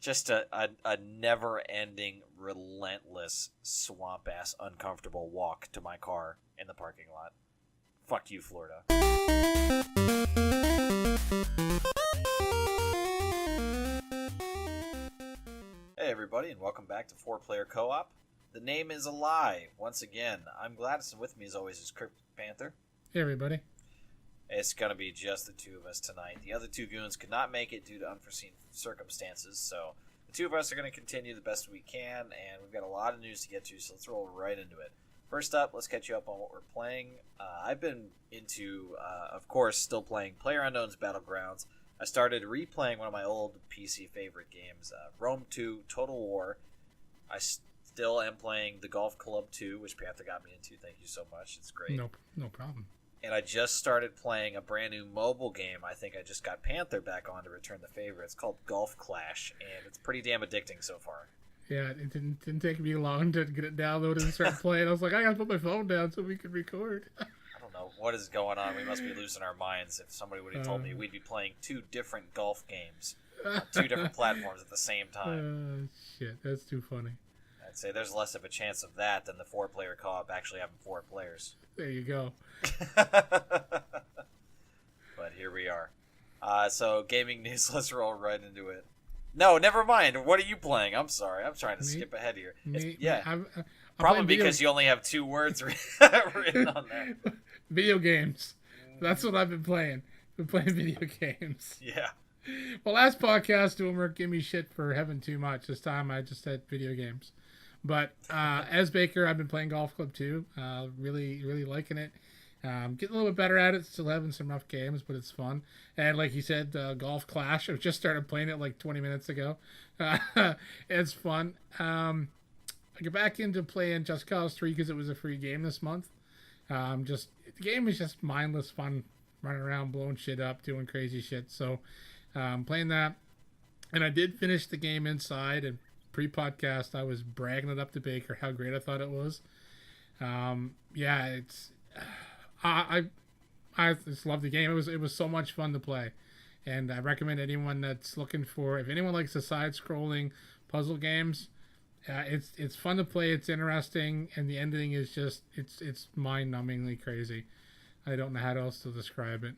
Just a never-ending, relentless, swamp-ass, uncomfortable walk to my car in the parking lot. Fuck you, Florida. Hey everybody, and welcome back to 4-Player Co-op. The name is a lie. Once again, I'm Gladys, and with me as always is Cryptic Panther. Hey everybody. It's going to be just the two of us tonight. The other two goons could not make it due to unforeseen circumstances, so the two of us are going to continue the best we can, and we've got a lot of news to get to, so let's roll right into it. First up, let's catch you up on what we're playing. I've been into, of course, still playing PlayerUnknown's Battlegrounds. I started replaying one of my old PC favorite games, Rome 2 Total War. I still am playing the Golf Club 2, which Panther got me into. Thank you so much. It's great. No problem. And I just started playing a brand new mobile game. I think I just got Panther back on to return the favor. It's called Golf Clash, and it's pretty damn addicting so far. Yeah, it didn't take me long to get it downloaded and start playing. I was like, I gotta put my phone down so we could record. I don't know what is going on. We must be losing our minds. If somebody would have told me we'd be playing two different golf games on two different platforms at the same time. Shit, that's too funny. I'd say there's less of a chance of that than the 4-player co-op actually having 4 players. There you go. But here we are. So gaming news, let's roll right into it. No, never mind. What are you playing? I'm sorry. I'm trying to skip ahead here. I'm probably because you only have 2 words written on there. Video games. That's what I've been playing. Been playing video games. Yeah. Well, last podcast, Doomer gave me shit for having too much. This time I just had video games. But as Baker, I've been playing Golf Club 2. Really liking it. Getting a little bit better at it. Still having some rough games, but it's fun. And like you said, Golf Clash. I just started playing it like 20 minutes ago. It's fun. I get back into playing Just Cause 3 because it was a free game this month. The game is just mindless fun, running around, blowing shit up, doing crazy shit. So playing that. And I did finish the game inside, and pre-podcast I was bragging it up to Baker how great I thought it was. I just love the game. It was so much fun to play, and I recommend anyone that's looking for, if anyone likes the side-scrolling puzzle games, it's fun to play. It's interesting, and the ending is just it's mind-numbingly crazy. I don't know how else to describe it.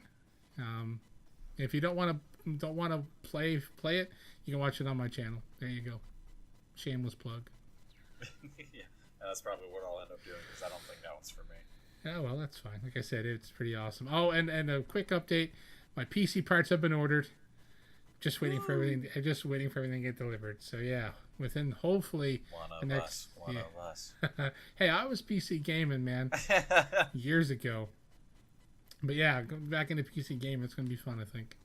If you don't want to play it, you can watch it on my channel. There you go. Shameless plug. Yeah, that's probably what I'll end up doing because I don't think that one's for me. Oh, well, that's fine. Like I said, it's pretty awesome. Oh, and a quick update. My PC parts have been ordered. Just waiting for everything to get delivered. So, yeah, within hopefully one of us. Hey, I was PC gaming, man, years ago. But, yeah, going back into PC gaming, it's going to be fun, I think.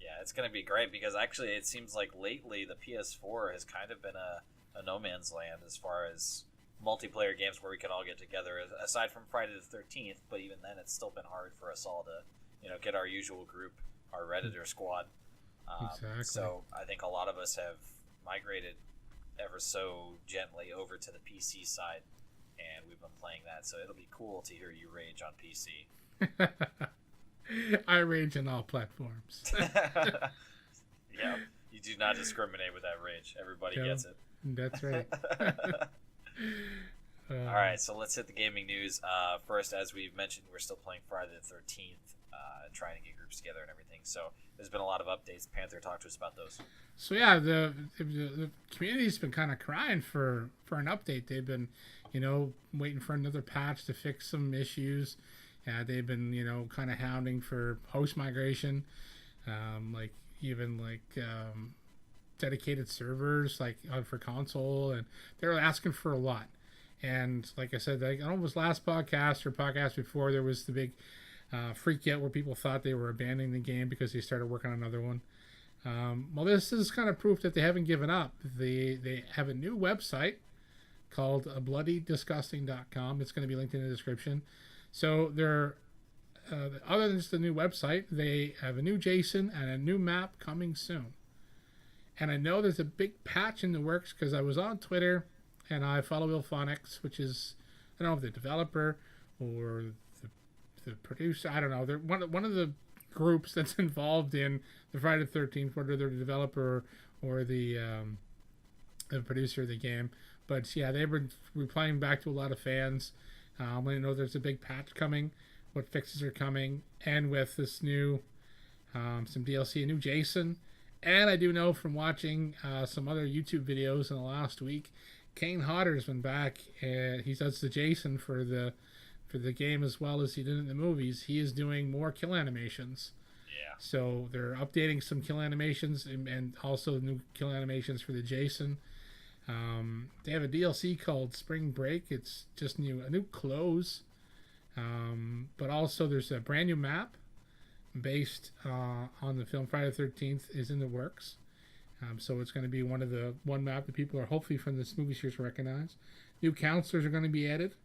Yeah, it's going to be great because actually it seems like lately the PS4 has kind of been a no man's land as far as multiplayer games where we can all get together, aside from Friday the 13th, but even then it's still been hard for us all to get our usual group, our Redditor squad. Exactly. So I think a lot of us have migrated ever so gently over to the PC side, and we've been playing that, so it'll be cool to hear you rage on PC. I rage on all platforms. Yeah, you do not discriminate with that rage. Everybody gets it. That's right. All right, so let's hit the gaming news. First, as we've mentioned, we're still playing Friday the 13th, trying to get groups together and everything. So there's been a lot of updates. Panther, talk to us about those. So yeah, the community's been kind of crying for an update. They've been, waiting for another patch to fix some issues. They've been, kind of hounding for host migration, dedicated servers for console, and they're asking for a lot. And like I said, I don't know if it was last podcast or podcast before, there was the big freak out where people thought they were abandoning the game because they started working on another one. Well, this is kind of proof that they haven't given up. They have a new website called bloodydisgusting.com. It's going to be linked in the description. So they're other than just the new website, they have a new JSON and a new map coming soon. And I know there's a big patch in the works because I was on Twitter and I follow Ilphonics, which is, I don't know if the developer or the producer, I don't know. They're one of the groups that's involved in the Friday the 13th, whether they're the developer or the producer of the game. But yeah, they were replying back to a lot of fans. I know there's a big patch coming, what fixes are coming, and with this new some DLC, a new Jason. And I do know from watching some other YouTube videos in the last week, Kane Hodder's been back, and he does the Jason for the game as well as he did in the movies. He is doing more kill animations. Yeah. So they're updating some kill animations and also new kill animations for the Jason. They have a DLC called Spring Break. It's just a new clothes. But also there's a brand new map based on the film Friday the 13th is in the works. So it's going to be one map that people are hopefully from this movie series recognize. New counselors are going to be added.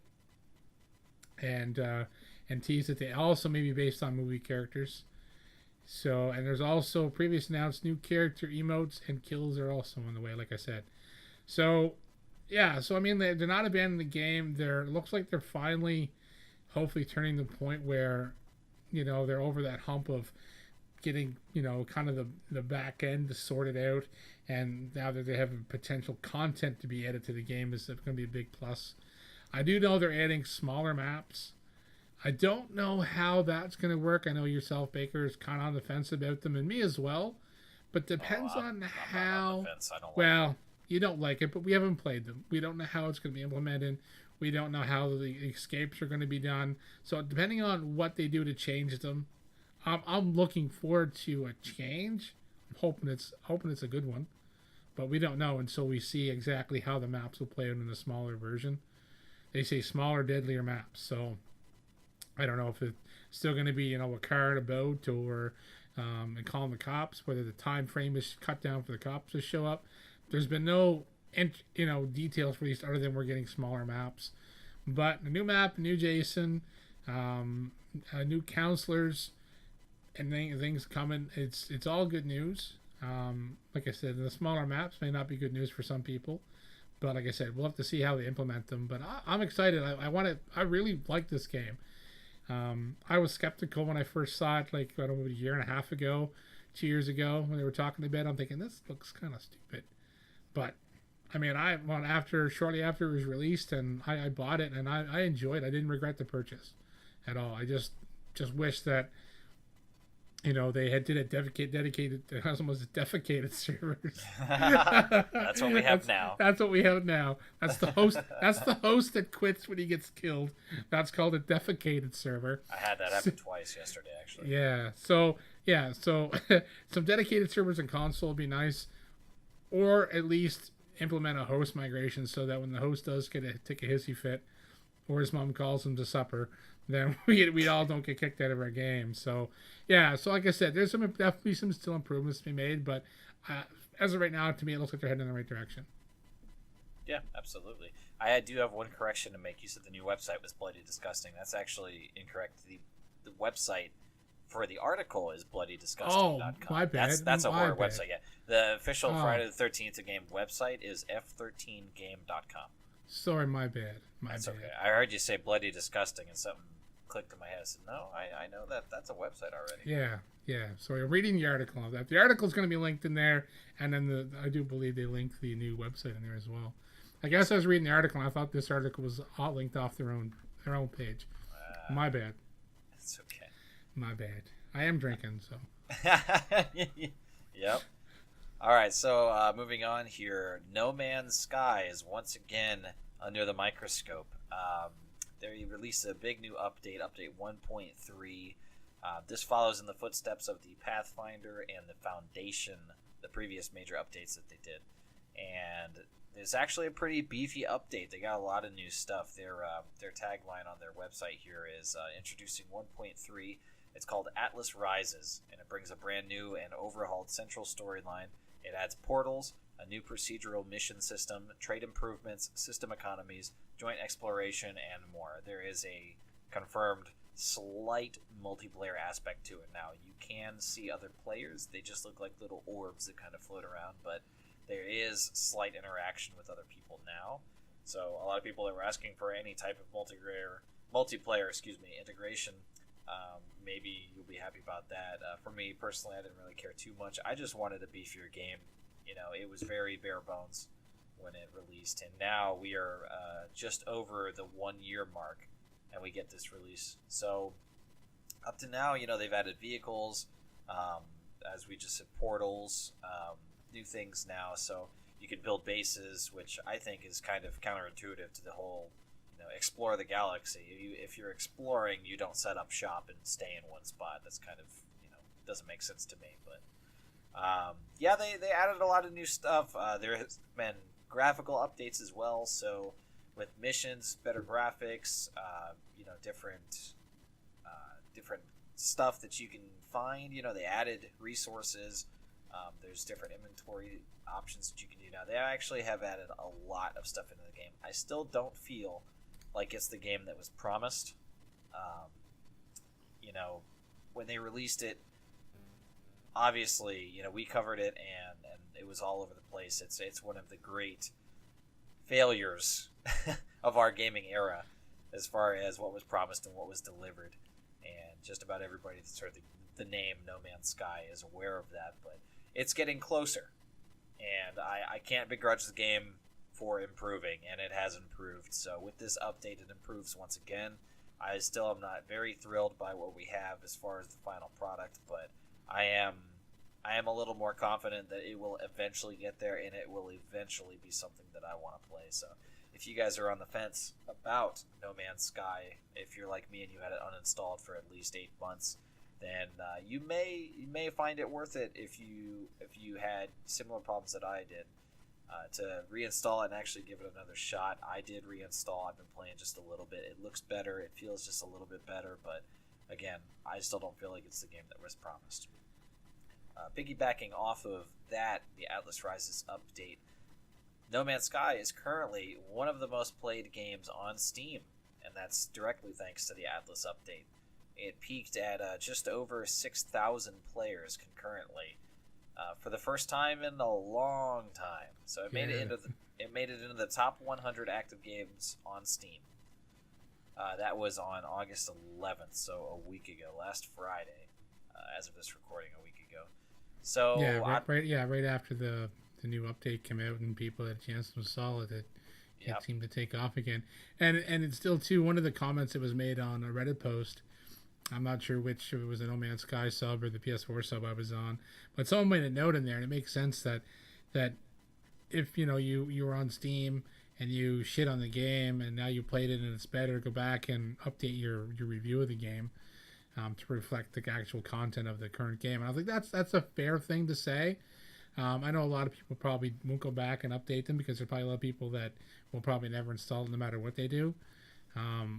And tease that they also may be based on movie characters. So, and there's also previous announced new character emotes and kills are also on the way, like I said. So, yeah, so I mean, they're not abandoning the game. It looks like they're finally, hopefully, turning the point where, they're over that hump of getting, kind of the back end sorted out. And now that they have potential content to be added to the game is going to be a big plus. I do know they're adding smaller maps. I don't know how that's going to work. I know yourself, Baker, is kind of on the fence about them, and me as well. But depends on how. I'm not on the fence. I don't well, you don't like it, but we haven't played them. We don't know how it's going to be implemented. We don't know how the escapes are going to be done. So depending on what they do to change them, I'm looking forward to a change. I'm hoping it's a good one, but we don't know until we see exactly how the maps will play out in the smaller version. They say smaller, deadlier maps, so I don't know if it's still going to be, a car and a boat or and calling the cops, whether the time frame is cut down for the cops to show up. There's been no, details released other than we're getting smaller maps. But a new map, new Jason, new counselors, and things coming. It's all good news. Like I said, the smaller maps may not be good news for some people. But like I said, we'll have to see how they implement them. But I'm excited. I really like this game. I was skeptical when I first saw it, like, I don't know, a year and a half ago, 2 years ago, when they were talking about it. I'm thinking, this looks kind of stupid. But, I mean, shortly after it was released, and I bought it, and I enjoyed it. I didn't regret the purchase at all. I just wish that, they had did a dedicated defecated servers. That's what we have now. That's what we have now. That's the host. That's the host that quits when he gets killed. That's called a defecated server. I had that happen twice yesterday, actually. Yeah. So some dedicated servers in console would be nice, or at least implement a host migration so that when the host does take a hissy fit, or his mom calls him to supper, then we all don't get kicked out of our game. So, yeah. So, like I said, there's definitely some still improvements to be made, but as of right now, to me, it looks like they're heading in the right direction. Yeah, absolutely. I do have one correction to make. You said the new website was Bloody Disgusting. That's actually incorrect. The website for the article is bloodydisgusting.com. Oh, my bad. That's a horror bad. website. Yeah, the official Friday the 13th game website is f13game.com. Sorry, my bad. That's bad. okay. I heard you say Bloody Disgusting, and something clicked in my head. I said, no, I know that's a website already. Yeah. So I'm reading the article of that. The article is going to be linked in there, and then I do believe they linked the new website in there as well. I guess I was reading the article, and I thought this article was all linked off their own page. My bad. It's okay. My bad. I am drinking, so. Yep. All right, so moving on here. No Man's Sky is once again under the microscope. They released a big new update 1.3. This follows in the footsteps of the Pathfinder and the Foundation, the previous major updates that they did. And it's actually a pretty beefy update. They got a lot of new stuff. Their tagline on their website here is introducing 1.3. It's called Atlas Rises, and it brings a brand new and overhauled central storyline. It adds portals, a new procedural mission system, trade improvements, system economies, joint exploration, and more. There is a confirmed slight multiplayer aspect to it now. You can see other players. They just look like little orbs that kind of float around, but there is slight interaction with other people now. So a lot of people that were asking for any type of multiplayer integration, maybe you'll be happy about that. For me personally, I didn't really care too much. I just wanted a beefier game. it was very bare bones when it released, and now we are just over the 1 year mark, and we get this release. So up to now, they've added vehicles, as we just said, portals, new things now. So you can build bases, which I think is kind of counterintuitive to the whole, explore the galaxy. If you're exploring, you don't set up shop and stay in one spot. That's kind of, doesn't make sense to me. But they added a lot of new stuff. There has been graphical updates as well. So with missions, better graphics, different stuff that you can find. They added resources. There's different inventory options that you can do now. They actually have added a lot of stuff into the game. I still don't feel like it's the game that was promised. When they released it, obviously, we covered it and it was all over the place. It's one of the great failures of our gaming era as far as what was promised and what was delivered. And just about everybody that's heard the name No Man's Sky is aware of that, but it's getting closer. And I can't begrudge the game for improving, and it has improved. So with this update, it improves once again. I still am not very thrilled by what we have as far as the final product, but I am a little more confident that it will eventually get there, and it will eventually be something that I want to play. So if you guys are on the fence about No Man's Sky, if you're like me and you had it uninstalled for at least 8 months, then you may find it worth it if you had similar problems that I did, to reinstall it and actually give it another shot. I did reinstall. I've been playing just a little bit. It looks better. It feels just a little bit better, but again, I still don't feel like it's the game that was promised. Piggybacking off of that, the Atlas Rises update, No Man's Sky is currently one of the most played games on Steam, and that's directly thanks to the Atlas update. It peaked at just over 6,000 players concurrently for the first time in a long time. So it made it into the top 100 active games on Steam. That was on August 11th, so a week ago, last Friday, as of this recording, a week ago. So right after the new update came out and people had a chance to install it, it seemed to take off again. And it's still too, one of the comments that was made on a Reddit post, I'm not sure which, if it was a No Man's Sky sub or the PS4 sub I was on, but someone made a note in there, and it makes sense that if you were on Steam and you shit on the game and now you played it and it's better, go back and update your review of the game to reflect the actual content of the current game. And I think that's a fair thing to say. I know a lot of people probably won't go back and update them because there's probably a lot of people that will probably never install it no matter what they do.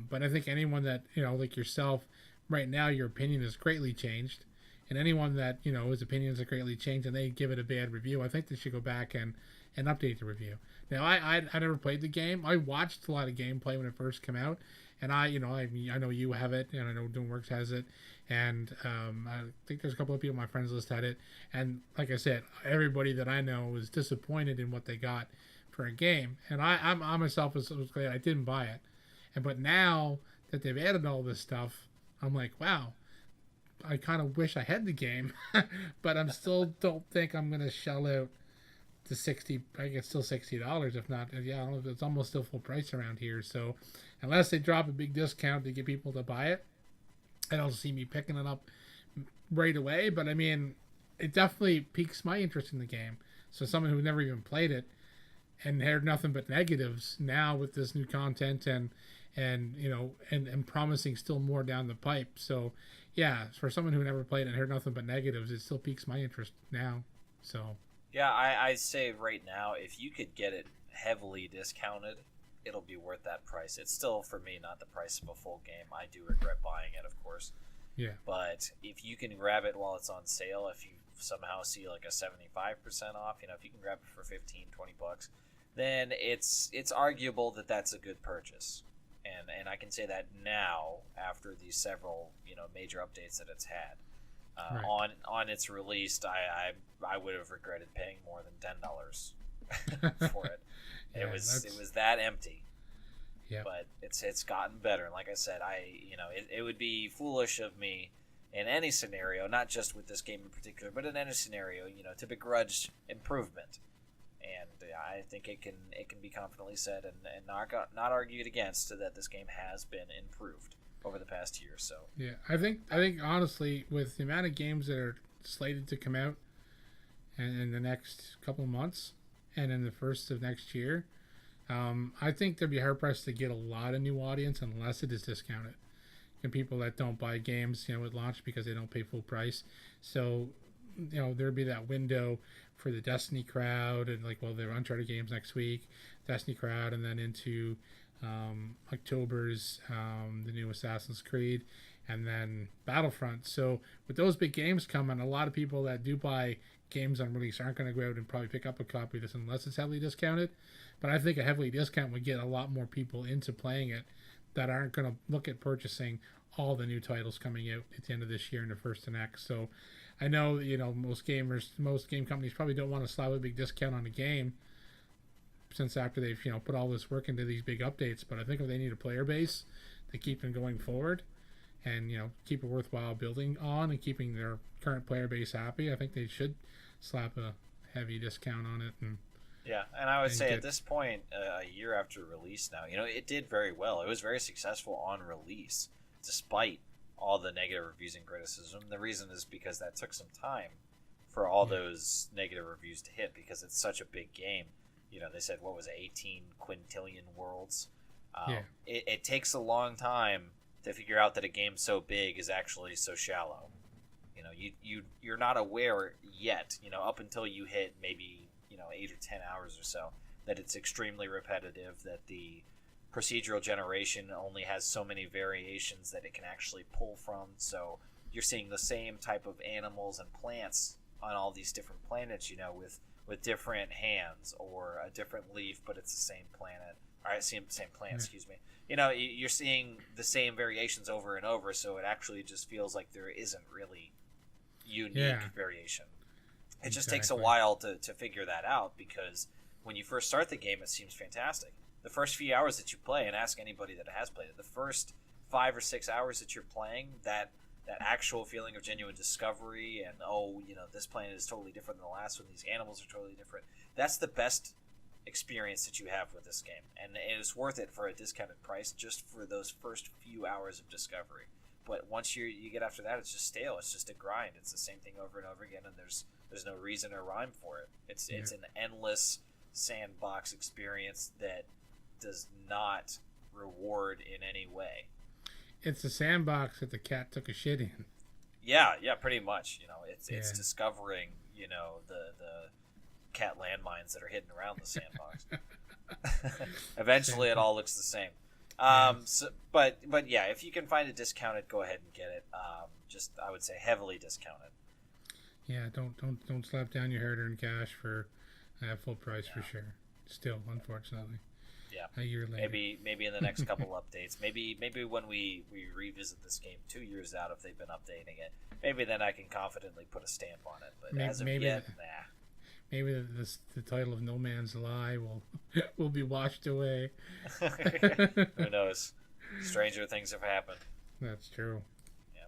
But I think anyone that, like yourself, right now your opinion has greatly changed. And anyone that, his opinions have greatly changed and they give it a bad review, I think they should go back and update the review. Now, I never played the game. I watched a lot of gameplay when it first came out. And I know you have it, and I know Doomworks has it, and I think there's a couple of people on my friends list had it. And like I said, everybody that I know was disappointed in what they got for a game. And I myself was glad I didn't buy it. But now that they've added all this stuff, I'm like, wow, I kind of wish I had the game, but I'm still don't think I'm gonna shell out the $60. I guess still $60, if not, it's almost still full price around here. So unless they drop a big discount to get people to buy it, I don't see me picking it up right away. But I mean, it definitely piques my interest in the game. So someone who never even played it and heard nothing but negatives, now with this new content and promising still more down the pipe. So yeah, for someone who never played it and heard nothing but negatives, it still piques my interest now. So yeah, I say right now, if you could get it heavily discounted, it'll be worth that price. It's still, for me, not the price of a full game. I do regret buying it, of course. Yeah. But if you can grab it while it's on sale, if you somehow see like a 75% off, if you can grab it for $15, $20, then it's arguable that that's a good purchase. And I can say that now after these several, major updates that it's had. Right. On its release, I would have regretted paying more than $10 for it. Yeah, it was that empty. Yeah. But it's gotten better. And like I said, it would be foolish of me in any scenario, not just with this game in particular, but in any scenario, to begrudge improvement. And I think it can be confidently said and not argued against that this game has been improved over the past year. So yeah, I think honestly, with the amount of games that are slated to come out and in the next couple of months and in the first of next year, I think they'd be hard pressed to get a lot of new audience unless it is discounted. And people that don't buy games, at launch because they don't pay full price. So, there'd be that window for the Destiny crowd and there are Uncharted games next week, Destiny crowd, and then into October's the new Assassin's Creed, and then Battlefront. So with those big games coming, a lot of people that do buy games on release aren't going to go out and probably pick up a copy of this unless it's heavily discounted. But I think a heavily discount would get a lot more people into playing it that aren't going to look at purchasing all the new titles coming out at the end of this year and the first of next. So I know, most game companies probably don't want to slap a big discount on a game since after they've, put all this work into these big updates. But I think if they need a player base to keep them going forward and, keep a worthwhile building on and keeping their current player base happy, I think they should slap a heavy discount on it. And I would say at this point, a year after release now, it did very well. It was very successful on release, despite all the negative reviews and criticism. The reason is because that took some time for all those negative reviews to hit because it's such a big game. They said, what was it, 18 quintillion worlds? It takes a long time to figure out that a game so big is actually so shallow. You're not aware yet, up until you hit maybe 8 or 10 hours or so, that it's extremely repetitive, that the procedural generation only has so many variations that it can actually pull from. So you're seeing the same type of animals and plants on all these different planets, with different hands or a different leaf, but it's the same planet. All right, same plant, excuse me. You're seeing the same variations over and over, so it actually just feels like there isn't really unique variation. It just takes a while to figure that out, because when you first start the game, it seems fantastic. The first few hours that you play, and ask anybody that has played it, the first 5 or 6 hours that you're playing, that actual feeling of genuine discovery and, this planet is totally different than the last one, these animals are totally different. That's the best experience that you have with this game. And it is worth it for a discounted price just for those first few hours of discovery. But once you get after that, it's just stale. It's just a grind. It's the same thing over and over again, and there's no reason or rhyme for it. It's an endless sandbox experience that does not reward in any way. It's a sandbox that the cat took a shit in. Yeah, pretty much. It's discovering, the cat landmines that are hidden around the sandbox. Eventually, it all looks the same. But yeah, if you can find it discounted, go ahead and get it. Just, I would say, heavily discounted. Yeah, don't slap down your hard-earned cash for full price for sure. Still, unfortunately. Yeah. A year later. Maybe in the next couple updates. Maybe when we revisit this game 2 years out, if they've been updating it, maybe then I can confidently put a stamp on it. But as of yet, nah. Maybe the title of No Man's Lie will be washed away. Who knows? Stranger things have happened. That's true. Yeah.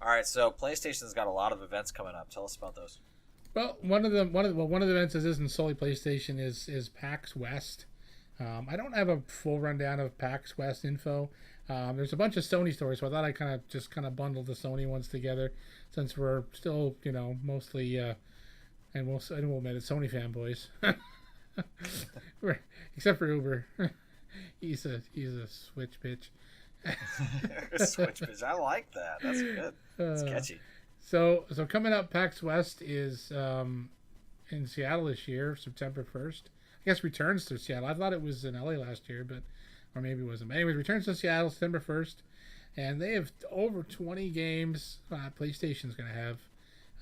All right. So PlayStation's got a lot of events coming up. Tell us about those. Well, one of the events that isn't solely PlayStation is PAX West. I don't have a full rundown of PAX West info. There's a bunch of Sony stories, so I thought I kind of bundled the Sony ones together, since we're still, mostly, and we'll admit it, Sony fanboys. Except for Uber. He's a Switch bitch. Switch bitch. I like that. That's good. It's catchy. So coming up, PAX West is in Seattle this year, September 1st. I guess returns to Seattle. I thought it was in LA last year, or maybe it wasn't. But anyways, returns to Seattle September 1st, and they have over 20 games. PlayStation's going to have.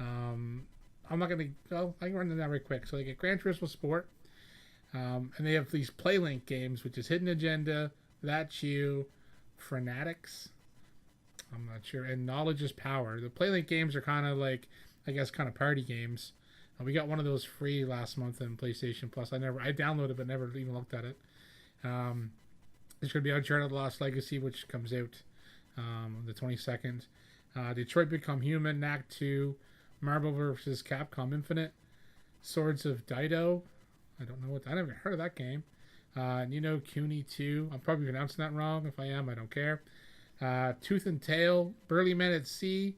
I'm not going to. Well, I can run them down very quick. So they get Gran Turismo Sport, and they have these PlayLink games, which is Hidden Agenda, That's You, Fanatics. I'm not sure, and Knowledge is Power. The PlayLink games are kind of like, I guess, kind of party games. We got one of those free last month in PlayStation Plus. I downloaded but never even looked at it. There's going to be Uncharted Lost Legacy, which comes out the 22nd. Detroit Become Human, Knack 2, Marvel vs. Capcom Infinite, Swords of Dido. I don't know what I never heard of that game. Nino Kuni 2. I'm probably pronouncing that wrong. If I am, I don't care. Tooth and Tail, Burly Men at Sea,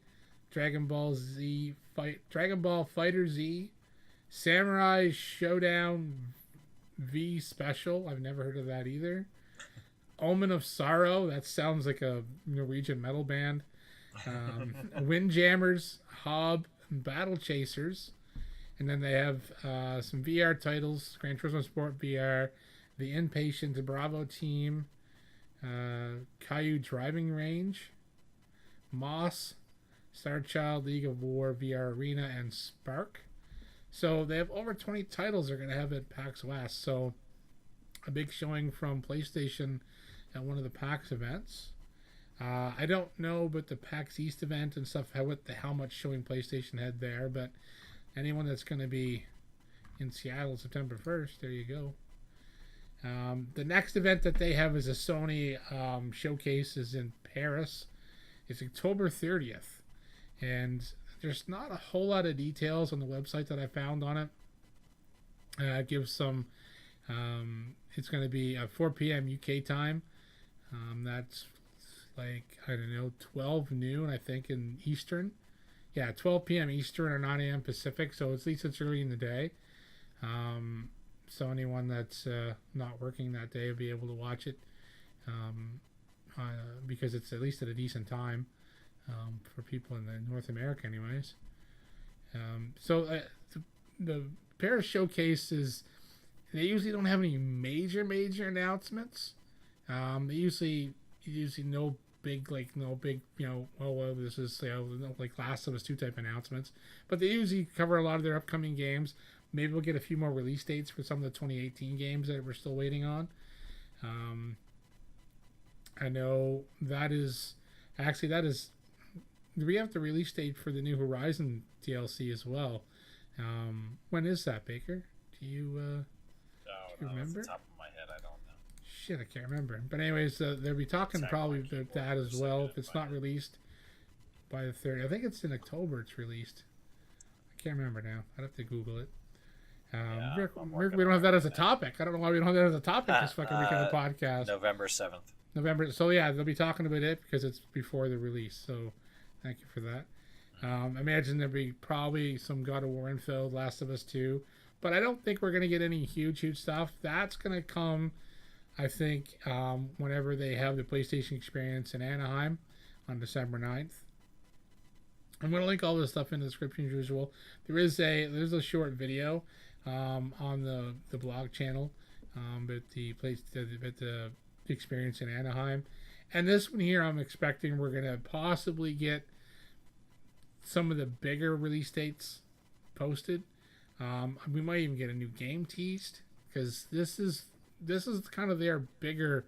Dragon Ball Fighter Z, Samurai Showdown V Special. I've never heard of that either. Omen of Sorrow. That sounds like a Norwegian metal band. Windjammers, Hob, and Battle Chasers. And then they have some VR titles: Gran Turismo Sport VR, The Inpatient Bravo Team, Caillou Driving Range, Moss, Star Child, League of War, VR Arena, and Spark. So they have over 20 titles they're going to have at PAX West. So a big showing from PlayStation at one of the PAX events. I don't know about the PAX East event and stuff, how much showing PlayStation had there, but anyone that's going to be in Seattle September 1st, there you go. The next event that they have is a Sony showcase is in Paris. It's October 30th. And there's not a whole lot of details on the website that I found on it. It gives some... it's going to be at 4 p.m. UK time. That's like, I don't know, 12 noon, I think, in Eastern. Yeah, 12 p.m. Eastern or 9 a.m. Pacific, so at least it's early in the day. So anyone that's not working that day will be able to watch it because it's at least at a decent time for people in North America anyways. So the Paris Showcase is, they usually don't have any major announcements. They usually no big, this is, like Last of Us 2 type announcements. But they usually cover a lot of their upcoming games. Maybe we'll get a few more release dates for some of the 2018 games that we're still waiting on. I know we have the release date for the new Horizon DLC as well. When is that, Baker? Do you remember? Off the top of my head, I don't know. Shit, I can't remember. But anyways, they'll be talking probably about that as well. If it's not released by the 30th. I think it's in October it's released. I can't remember now. I'd have to Google it. We don't have that as a topic. I don't know why we don't have that as a topic this fucking week on the podcast. November 7th. So yeah, they'll be talking about it because it's before the release. So thank you for that. I imagine there'll be probably some God of War info, Last of Us 2. But I don't think we're going to get any huge stuff. That's going to come, I think, whenever they have the PlayStation Experience in Anaheim on December 9th. I'm going to link all this stuff in the description as usual. There's a short video on the blog channel about the experience in Anaheim. And this one here, I'm expecting we're going to possibly get some of the bigger release dates posted. We might even get a new game teased because this is kind of their bigger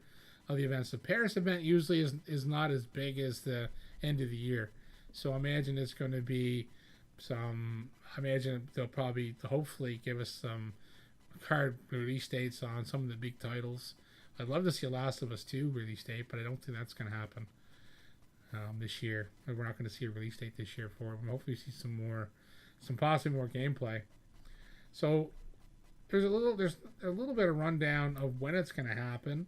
of the events. The Paris event usually is not as big as the end of the year. So I imagine it's going to be I imagine they'll probably hopefully give us some card release dates on some of the big titles. I'd love to see a Last of Us 2 release date, but I don't think that's going to happen this year. We're not going to see a release date this year for it. We'll hopefully see some possibly more gameplay. So there's a little bit of rundown of when it's going to happen.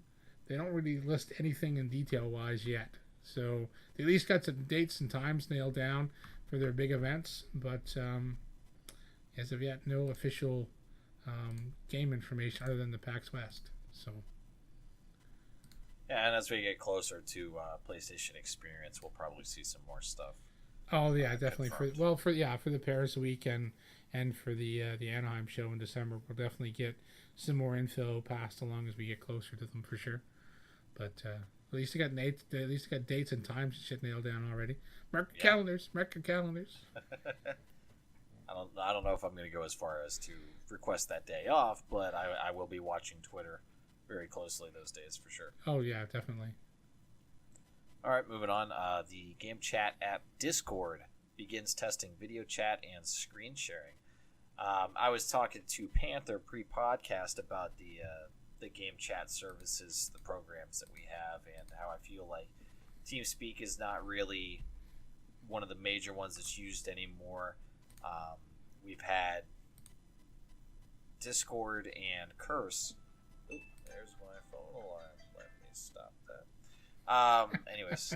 They don't really list anything in detail wise yet. So they at least got some dates and times nailed down for their big events, but as of yet, no official game information other than the PAX West. So yeah, and as we get closer to PlayStation Experience, we'll probably see some more stuff. Oh yeah, definitely for the Paris week and for the Anaheim show in December, we'll definitely get some more info passed along as we get closer to them for sure. But at least they got dates and times and shit nailed down already. Mark your calendars. I don't know if I'm going to go as far as to request that day off, but I will be watching Twitter very closely those days for sure. Oh yeah, definitely. All right, moving on. The game chat app Discord begins testing video chat and screen sharing. I was talking to Panther pre-podcast about the game chat services, the programs that we have, and how I feel like TeamSpeak is not really one of the major ones that's used anymore. We've had Discord and Curse. Oop, there's my phone alarm. Let me stop that. Anyways,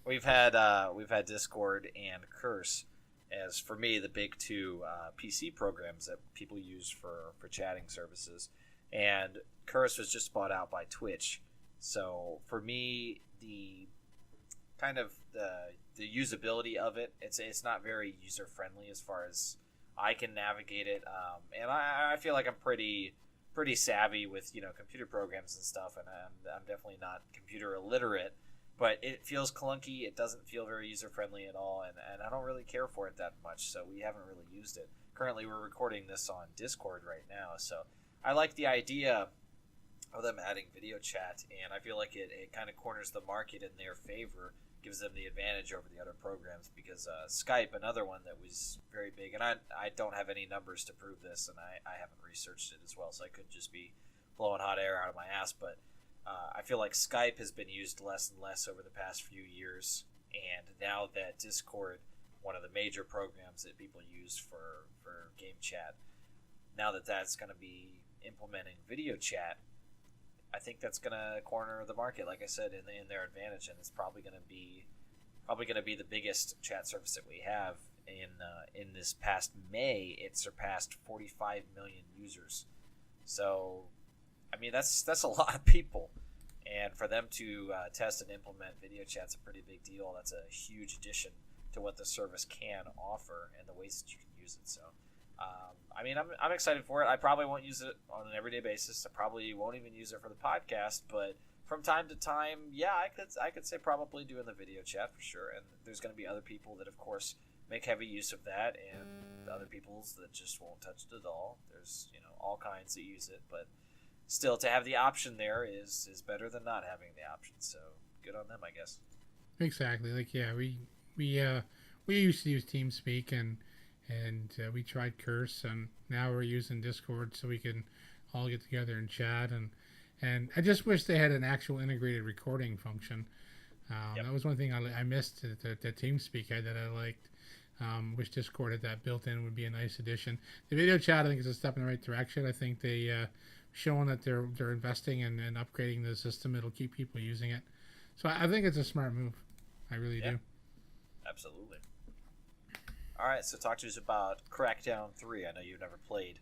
we've had Discord and Curse as, for me, the big two PC programs that people use for chatting services. And Curse was just bought out by Twitch. So for me, the kind of the usability of it, it's not very user friendly as far as I can navigate it. And I feel like I'm pretty savvy with computer programs and stuff, and I'm definitely not computer illiterate. But it feels clunky. It doesn't feel very user friendly at all, and I don't really care for it that much. So we haven't really used it. Currently, we're recording this on Discord right now, so I like the idea of them adding video chat, and I feel like it kind of corners the market in their favor, gives them the advantage over the other programs, because Skype, another one that was very big, and I don't have any numbers to prove this, and I haven't researched it as well, so I could just be blowing hot air out of my ass, but I feel like Skype has been used less and less over the past few years, and now that Discord, one of the major programs that people use for game chat, now that that's going to be implementing video chat, I think that's going to corner the market, like I said, in their advantage, and it's probably going to be the biggest chat service that we have. In this past May, it surpassed 45 million users. So, I mean, that's a lot of people, and for them to test and implement video chat's a pretty big deal. That's a huge addition to what the service can offer and the ways that you can use it. So, I mean, I'm excited for it. I probably won't use it on an everyday basis. I probably won't even use it for the podcast, but from time to time, yeah, I could say probably doing the video chat for sure. And there's going to be other people that, of course, make heavy use of that, and other people's that just won't touch it at all. There's all kinds that use it, but still, to have the option there is better than not having the option. So good on them, I guess. Exactly. Like, yeah, we used to use TeamSpeak, and we tried Curse, and now we're using Discord so we can all get together and chat, and I just wish they had an actual integrated recording function. Yep. That was one thing I missed that TeamSpeak had that I liked. Wish Discord had that built in, would be a nice addition. The video chat, I think, is a step in the right direction. I think they showing that they're investing and upgrading the system. It'll keep people using it. So I think it's a smart move. I really do. Absolutely. All right, so talk to us about Crackdown 3. I know you've never played.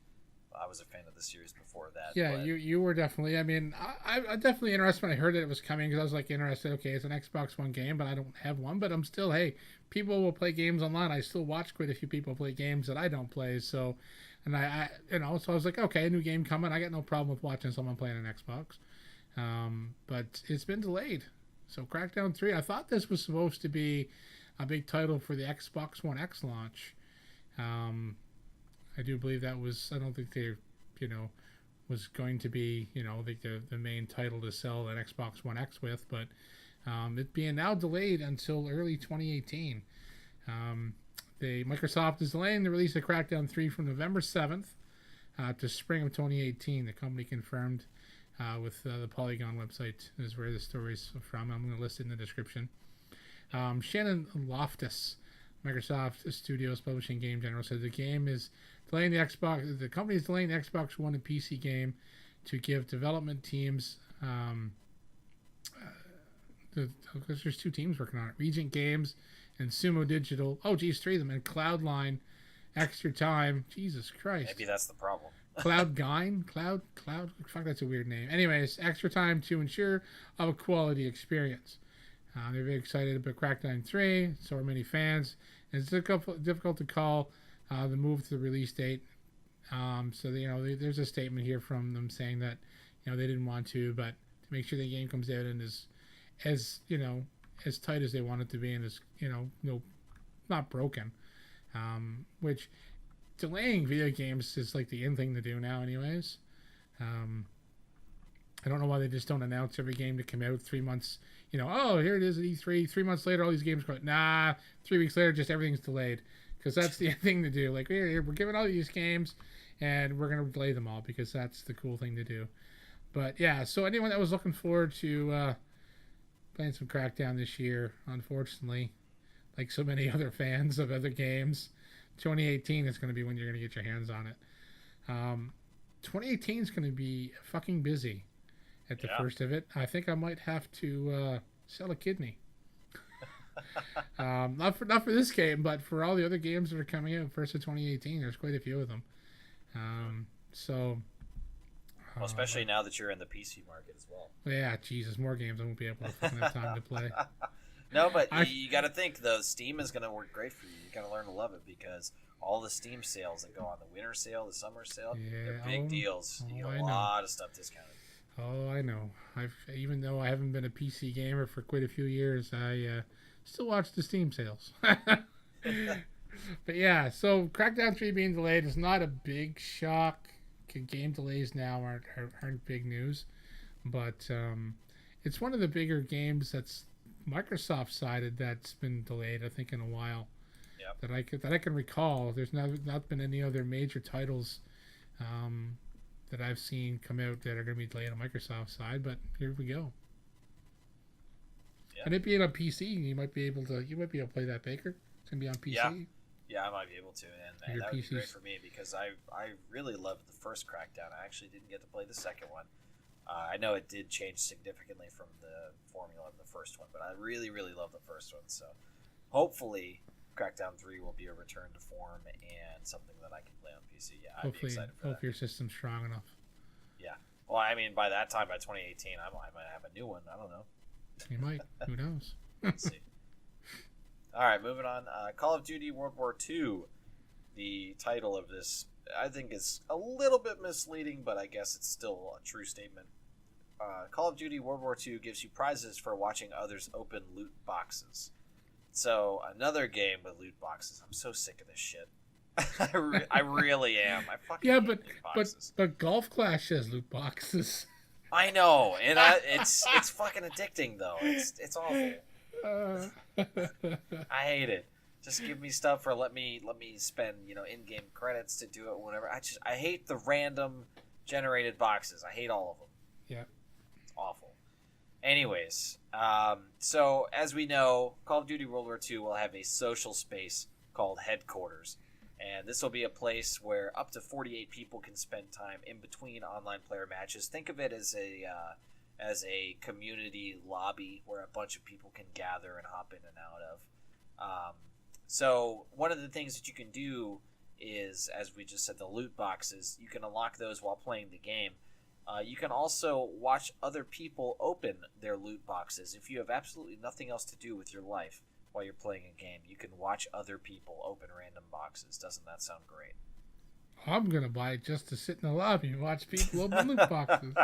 I was a fan of the series before that. Yeah, but... you were definitely. I mean, I definitely interested when I heard that it was coming, because I was like interested. Okay, it's an Xbox One game, but I don't have one. But I'm still, hey, people will play games online. I still watch quite a few people play games that I don't play. So, and so I was like, okay, a new game coming. I got no problem with watching someone playing an Xbox. But it's been delayed. So Crackdown 3, I thought this was supposed to be a big title for the Xbox One X launch. I do believe that was, I don't think they, was going to be, the main title to sell an Xbox One X with, but it being now delayed until early 2018. Microsoft is delaying the release of Crackdown 3 from November 7th to spring of 2018. The company confirmed with the Polygon website is where the story's from. I'm going to list it in the description. Shannon Loftus, Microsoft Studios Publishing Game General, said the game is delaying the company is delaying the Xbox One and PC game to give development teams, because there's two teams working on it, Regent Games and Sumo Digital. Oh, geez, three of them, and Cloudline extra time. Jesus Christ. Maybe that's the problem. Cloud, fuck, that's a weird name. Anyways, extra time to ensure a quality experience. They're very excited about Crackdown 3, so are many fans. And it's difficult to call the move to the release date. So there's a statement here from them saying that they didn't want to, but to make sure the game comes out and is as tight as they want it to be, and is not broken. Which delaying video games is like the in thing to do now, anyways. I don't know why they just don't announce every game to come out 3 months. Oh, here it is at E3. 3 months later, all these games go out. Nah, 3 weeks later, just everything's delayed. Because that's the thing to do. Like, we're giving all these games, and we're going to delay them all, because that's the cool thing to do. But, yeah, so anyone that was looking forward to playing some Crackdown this year, unfortunately. Like so many other fans of other games. 2018 is going to be when you're going to get your hands on it. 2018 is going to be fucking busy at the first of it. I think I might have to sell a kidney. Not for this game, but for all the other games that are coming out first of 2018. There's quite a few of them. Well, especially now that you're in the PC market as well. Yeah, Jesus, more games I won't be able to fucking have time to play. No, but you got to think, though, Steam is going to work great for you. You got to learn to love it because all the Steam sales that go on, the winter sale, the summer sale, they're big deals. You get a lot of stuff discounted. Oh, I know. Even though I haven't been a PC gamer for quite a few years, I still watch the Steam sales. But yeah, so Crackdown 3 being delayed is not a big shock. Game delays now aren't big news, but it's one of the bigger games that's Microsoft sided that's been delayed, I think, in a while. Yep. That I can recall. There's not been any other major titles that I've seen come out that are going to be delayed on Microsoft side, but here we go. Yep. And it being on PC, you might be able to play that, Baker. It's going to be on PC. Yeah, I might be able to, and that would be great for me because I really loved the first Crackdown. I actually didn't get to play the second one. I know it did change significantly from the formula of the first one, but I really, really love the first one. So hopefully Crackdown 3 will be a return to form and something that I can play on PC. Yeah, I'd be excited for that. Hope your system's strong enough. Yeah. Well, I mean, by that time, by 2018, I might have a new one. I don't know. You might. Who knows? Let's see. All right, moving on. Call of Duty World War II. The title of this, I think, is a little bit misleading, but I guess it's still a true statement. Call of Duty World War II gives you prizes for watching others open loot boxes. So, another game with loot boxes. I'm so sick of this shit. I really am. I fucking hate loot boxes. But Golf Clash has loot boxes. I know, and it's fucking addicting, though. It's awful. I hate it. Just give me stuff or let me spend in-game credits to do it. Whatever. I hate the random generated boxes. I hate all of them. Yeah, it's awful. Anyways, so as we know, Call of Duty World War II will have a social space called Headquarters, and this will be a place where up to 48 people can spend time in between online player matches. Think of it as a community lobby where a bunch of people can gather and hop in and out of. So one of the things that you can do is, as we just said, the loot boxes. You can unlock those while playing the game. You can also watch other people open their loot boxes. If you have absolutely nothing else to do with your life while you're playing a game, you can watch other people open random boxes. Doesn't that sound great? I'm going to buy it just to sit in the lobby and watch people open loot boxes.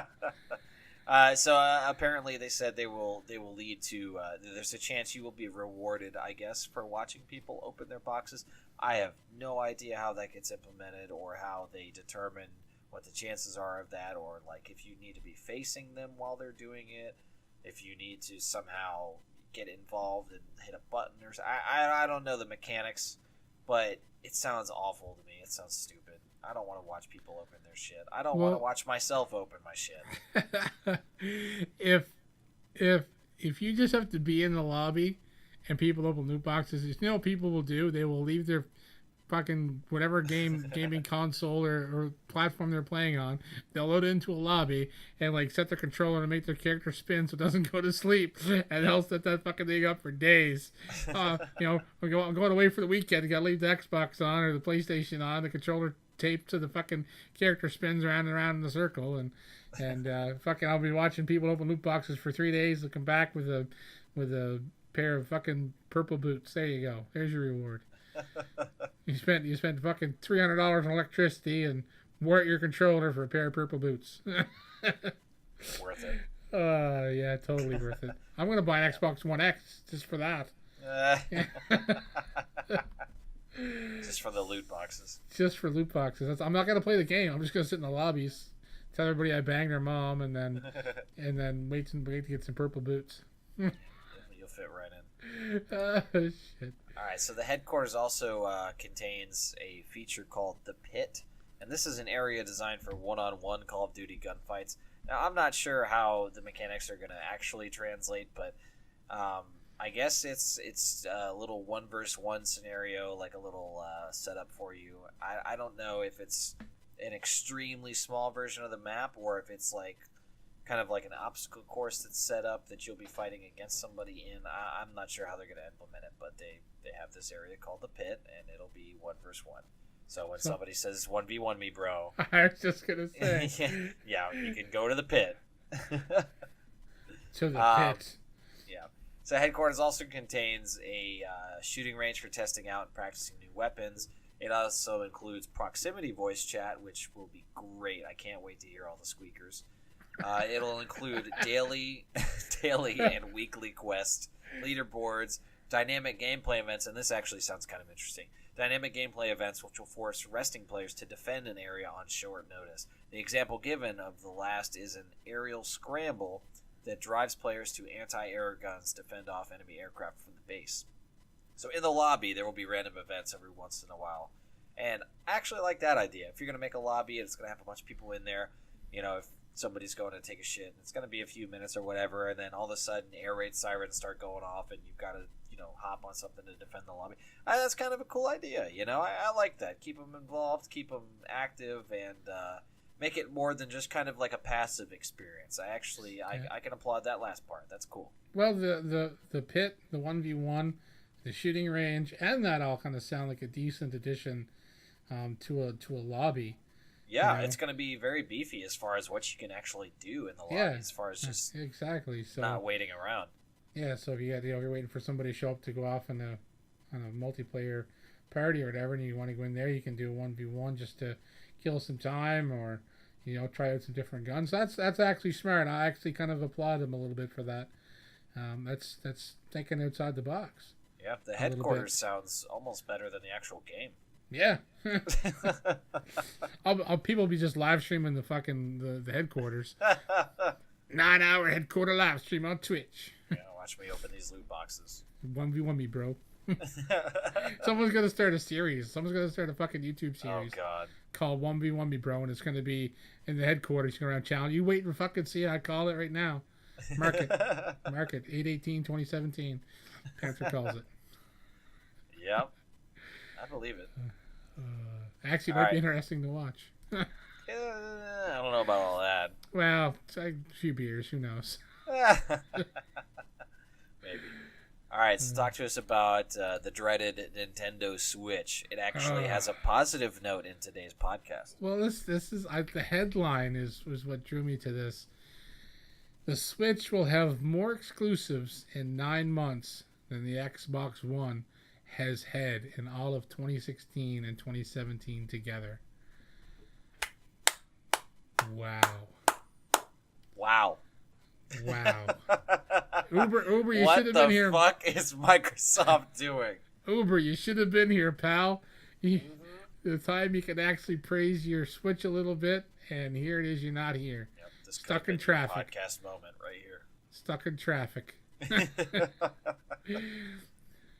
Apparently they said they will lead to there's a chance you will be rewarded, I guess, for watching people open their boxes. I have no idea how that gets implemented or how they determine what the chances are of that, or like if you need to be facing them while they're doing it, if you need to somehow get involved and hit a button or something. I don't know the mechanics, but it sounds awful to me. It sounds stupid. I don't want to watch people open their shit. I don't want to watch myself open my shit. If you just have to be in the lobby and people open loot boxes, you know what people will do? They will leave their fucking whatever gaming console or platform they're playing on. They'll load it into a lobby and like set their controller to make their character spin so it doesn't go to sleep, and they'll set that fucking thing up for days. I'm going away for the weekend. I gotta leave the Xbox on or the PlayStation on. The controller taped to the fucking character spins around and around in the circle, and fucking I'll be watching people open loot boxes for 3 days. They'll come back with a pair of fucking purple boots. There you go. There's your reward. You spent fucking $300 on electricity and wore out your controller for a pair of purple boots. Worth it. Yeah, totally worth it. I'm gonna buy an Xbox One X just for that. Just for the loot boxes. Just for loot boxes. I'm not gonna play the game. I'm just gonna sit in the lobbies, tell everybody I banged their mom, and then wait to get some purple boots. You'll fit right in. Shit. All right, so the headquarters also contains a feature called The Pit, and this is an area designed for one-on-one Call of Duty gunfights. Now, I'm not sure how the mechanics are going to actually translate, but I guess it's a little 1v1 scenario, like a little setup for you. I don't know if it's an extremely small version of the map or if it's like kind of like an obstacle course that's set up that you'll be fighting against somebody in. I'm not sure how they're going to implement it, but they have this area called the pit, and it'll be 1v1. So when somebody says 1v1 me, bro, I was just gonna say, yeah, you can go to the pit. To the pit. Yeah. So headquarters also contains a shooting range for testing out and practicing new weapons. It also includes proximity voice chat, which will be great. I can't wait to hear all the squeakers. It'll include daily and weekly quest leaderboards, dynamic gameplay events, and this actually sounds kind of interesting. Dynamic gameplay events which will force resting players to defend an area on short notice. The example given of the last is an aerial scramble that drives players to anti-air guns to fend off enemy aircraft from the base. So in the lobby, there will be random events every once in a while. And I actually like that idea. If you're going to make a lobby, it's going to have a bunch of people in there. You know, if somebody's going to take a shit, it's going to be a few minutes or whatever, and then all of a sudden air raid sirens start going off and you've got to, hop on something to defend the lobby. That's kind of a cool idea, I like that. Keep them involved, keep them active, and make it more than just kind of like a passive experience. I can applaud that last part. That's cool. Well, the pit, the 1v1, the shooting range, and that all kind of sound like a decent addition to a lobby. Yeah, it's going to be very beefy as far as what you can actually do in the lobby, as far as just exactly. So not waiting around. Yeah, so if you're waiting for somebody to show up to go off on a multiplayer party or whatever, and you want to go in there, you can do a 1v1 just to kill some time, or try out some different guns. That's actually smart. I actually kind of applaud them a little bit for that. That's thinking outside the box. Yeah, the headquarters sounds almost better than the actual game. Yeah. People be just live streaming the headquarters. 9-hour headquarter live stream on Twitch. Yeah, watch me open these loot boxes. 1v1 me, bro. Someone's gonna start a series. Someone's gonna start a fucking YouTube series. Oh God. Called 1v1 me, bro, and it's gonna be in the headquarters. You're around challenge. You wait and fucking see. I call it right now. Mark it. 8/18/2017. Panther calls it. Yep. I believe it. Actually, it might be interesting to watch. I don't know about all that. Well, it's like a few beers. Who knows? Maybe. All right, so talk to us about the dreaded Nintendo Switch. It actually has a positive note in today's podcast. Well, this is the headline was what drew me to this. The Switch will have more exclusives in 9 months than the Xbox One has had in all of 2016 and 2017 together. Wow. Wow. Uber, you should have been here. What the fuck is Microsoft doing? Uber, you should have been here, pal. The time you could actually praise your Switch a little bit, and here it is, you're not here. Yep, this stuck in traffic. Podcast moment right here. Stuck in traffic.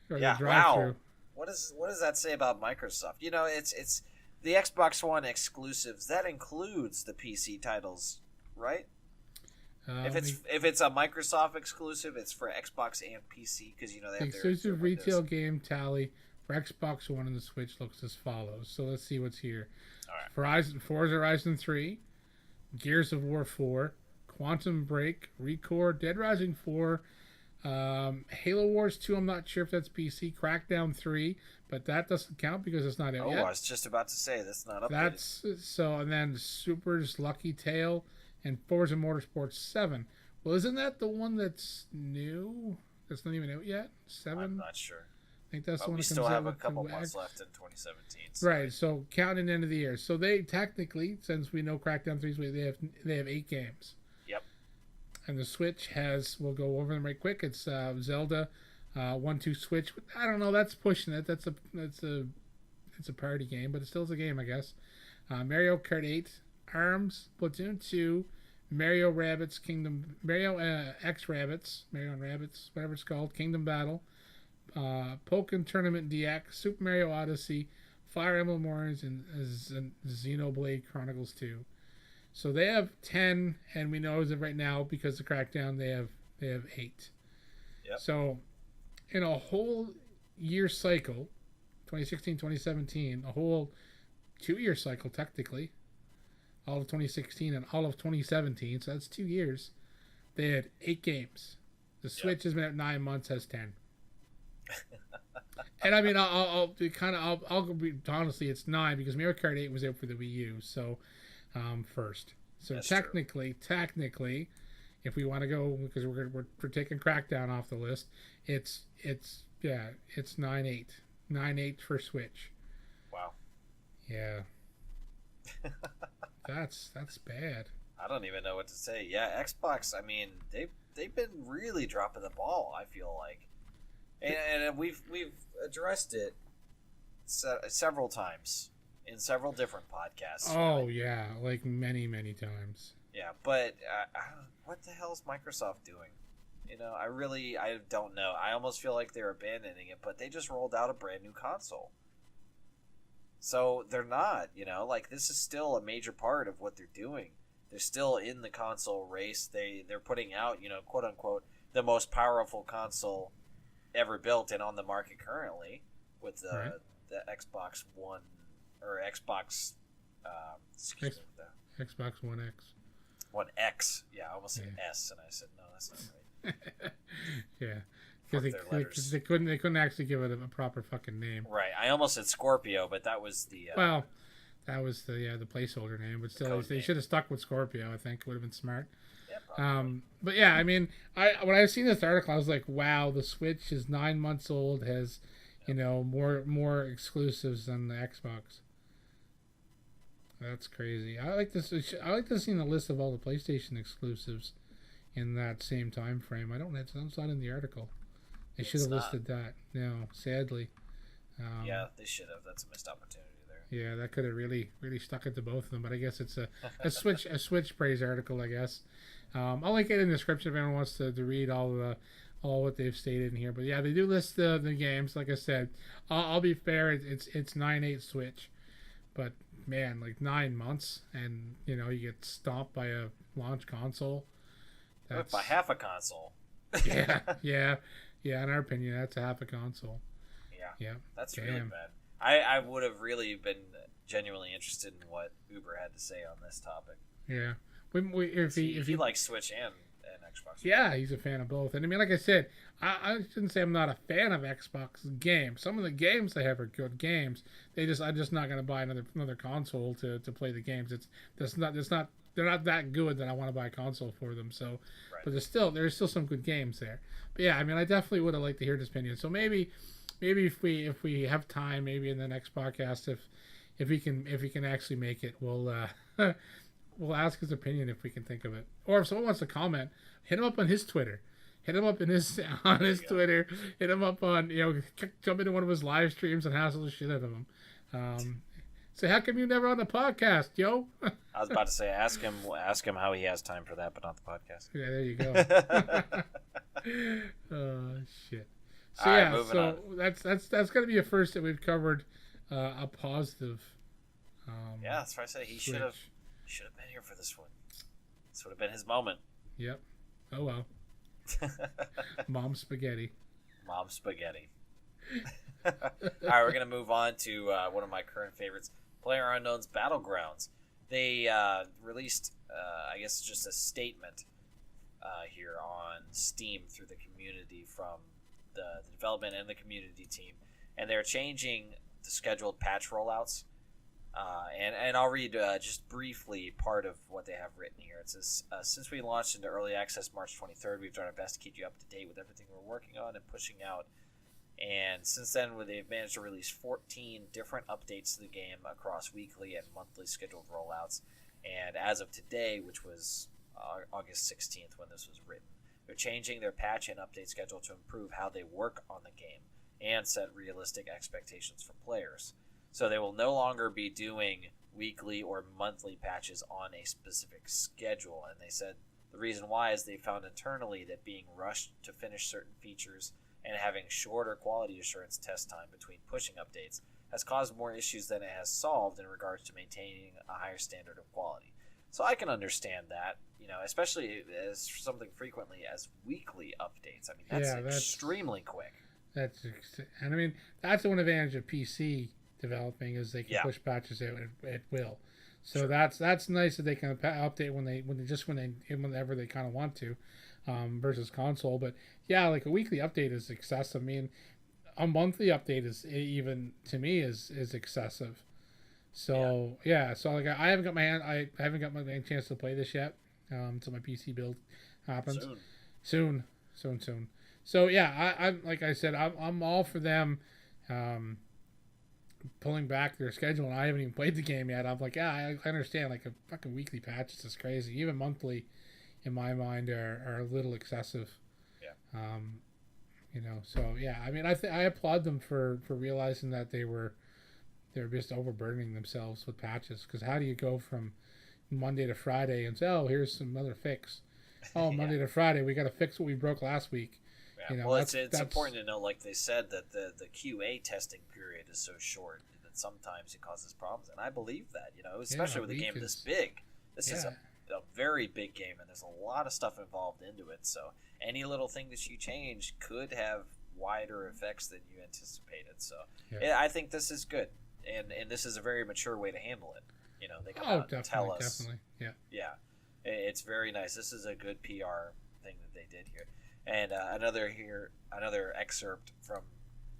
Yeah, wow. What does that say about Microsoft? It's the Xbox One exclusives. That includes the PC titles, right? If it's a Microsoft exclusive, it's for Xbox and PC because they have exclusive retail game tally for Xbox One and the Switch looks as follows. So let's see what's here. All right. Forza Horizon 3, Gears of War 4, Quantum Break, Recore, Dead Rising 4, Halo Wars 2. I'm not sure if that's PC. Crackdown 3, but that doesn't count because it's not out yet. I was just about to say that's not updated. That's so, and then Super's Lucky Tale and Forza Motorsport 7. Well, isn't that the one that's new? That's not even out yet? 7? I'm not sure. I think that's the one we that still comes have out a couple with months X. left in 2017. So. Right, so counting the end of the year. So they technically, since we know Crackdown 3's they have 8 games. Yep. And the Switch we'll go over them right quick. It's Zelda, 1-2 Switch. I don't know, that's pushing it. It's a party game, but it still is a game, I guess. Mario Kart 8, ARMS, Splatoon 2, Mario Rabbids Kingdom, Mario X Rabbids, Mario and Rabbids, whatever it's called, Kingdom Battle, Pokken Tournament DX, Super Mario Odyssey, Fire Emblem Warriors, and Xenoblade Chronicles 2. So they have 10, and we know as of right now, because of Crackdown, they have 8. Yep. So in a whole year cycle, 2016, 2017, a whole 2-year cycle technically, all of 2016 and all of 2017, so that's 2 years, they had 8 games. The Switch has been at 9 months, has 10. And I mean, I'll be honestly, it's 9 because Mario Kart 8 was out for the Wii U, so first. So That's technically, if we want to go, because we're taking Crackdown off the list, it's 9/8, 9/8 for Switch. Wow. Yeah. That's bad. I don't even know what to say. Yeah, Xbox. I mean, they've been really dropping the ball. I feel like, and we've addressed it several times in several different podcasts. Oh yeah, like many times. Yeah, but what the hell is Microsoft doing? I don't know. I almost feel like they're abandoning it, but they just rolled out a brand new console. So they're not, like this is still a major part of what they're doing. They're still in the console race. They're putting out, quote unquote, the most powerful console ever built and on the market currently with the Xbox One or Xbox Xbox One X. One X. Yeah, I almost said S, and I said no, that's not right. Yeah, because they couldn't actually give it a proper fucking name. Right. I almost said Scorpio, but that was the that was the placeholder name. But still, they should have stuck with Scorpio. I think it would have been smart. Yeah, but yeah, I mean, when I seen this article, I was like, wow, the Switch is 9 months old, has more exclusives than the Xbox. That's crazy. I like this. I like to see the list of all the PlayStation exclusives in that same time frame. I don't. It's not in the article. They should have listed that. No, sadly. Yeah, they should have. That's a missed opportunity there. Yeah, that could have really stuck it to both of them. But I guess it's a Switch praise article. I guess. I'll link it in the description if anyone wants to read all what they've stated in here. But yeah, they do list the games. Like I said, I'll be fair. It's 9/8 Switch, but man, like 9 months, and you get stomped by a launch console. That's by half a console. yeah. In our opinion, that's a half a console. Yeah. That's really bad. I would have really been genuinely interested in what Uber had to say on this topic. Yeah. If he likes Switch and Xbox. Yeah, he's a fan of both. And I mean, like I said, I shouldn't say I'm not a fan of Xbox games. Some of the games they have are good games. I'm just not going to buy another console to play the games. They're not that good that I want to buy a console for them. So, but there's still some good games there. But yeah, I mean, I definitely would have liked to hear his opinion. So maybe if we have time, maybe in the next podcast, if he can actually make it, we'll ask his opinion if we can think of it. Or if someone wants to comment, hit him up on his Twitter. Hit him up on his Twitter. Hit him up on jump into one of his live streams and hassle the shit out of him. Say, how come you never on the podcast, yo? I was about to say, ask him how he has time for that, but not the podcast. Yeah, there you go. Oh shit. So all yeah, right, so on. That's gonna be a first that we've covered a positive. Yeah, that's why I say he should have been here for this one. This would have been his moment. Yep. Oh well. Mom spaghetti. All right, we're gonna move on to one of my current favorites, PlayerUnknown's Battlegrounds. They released, I guess, just a statement here on Steam through the community from the development and the community team, and they're changing the scheduled patch rollouts. And I'll read just briefly part of what they have written here. It says, since we launched into early access March 23rd, we've done our best to keep you up to date with everything we're working on and pushing out. And since then, they've managed to release 14 different updates to the game across weekly and monthly scheduled rollouts. And as of today, which was August 16th when this was written, they're changing their patch and update schedule to improve how they work on the game and set realistic expectations for players. So they will no longer be doing weekly or monthly patches on a specific schedule. And they said the reason why is they found internally that being rushed to finish certain features and having shorter quality assurance test time between pushing updates has caused more issues than it has solved in regards to maintaining a higher standard of quality. So I can understand that, especially as something frequently as weekly updates. I mean, that's extremely quick. And I mean, that's the one advantage of PC developing is they can push patches at will. So that's nice that they can update whenever they kind of want to, versus console. But yeah, like a weekly update is excessive. I mean, a monthly update is even to me is excessive. So so like I haven't got my chance to play this yet. Until my PC build happens soon. So yeah, I'm like I said, I'm all for them pulling back their schedule, and I haven't even played the game yet. I'm like, I understand, like a fucking weekly patch is just crazy. Even monthly, in my mind, are a little excessive. Yeah. So yeah, I mean, I applaud them for realizing that they're just overburdening themselves with patches. Because how do you go from Monday to Friday and say, oh, here's another fix? Oh, Monday to Friday, we got to fix what we broke last week. Yeah. Well, it's important to know, like they said, that the QA testing period is so short that sometimes it causes problems, and I believe that. Especially with a game this big. This is a very big game, and there's a lot of stuff involved into it. So any little thing that you change could have wider effects than you anticipated. So I think this is good, and this is a very mature way to handle it. They come out and tell us. Definitely. Yeah. It's very nice. This is a good PR thing that they did here. And another excerpt from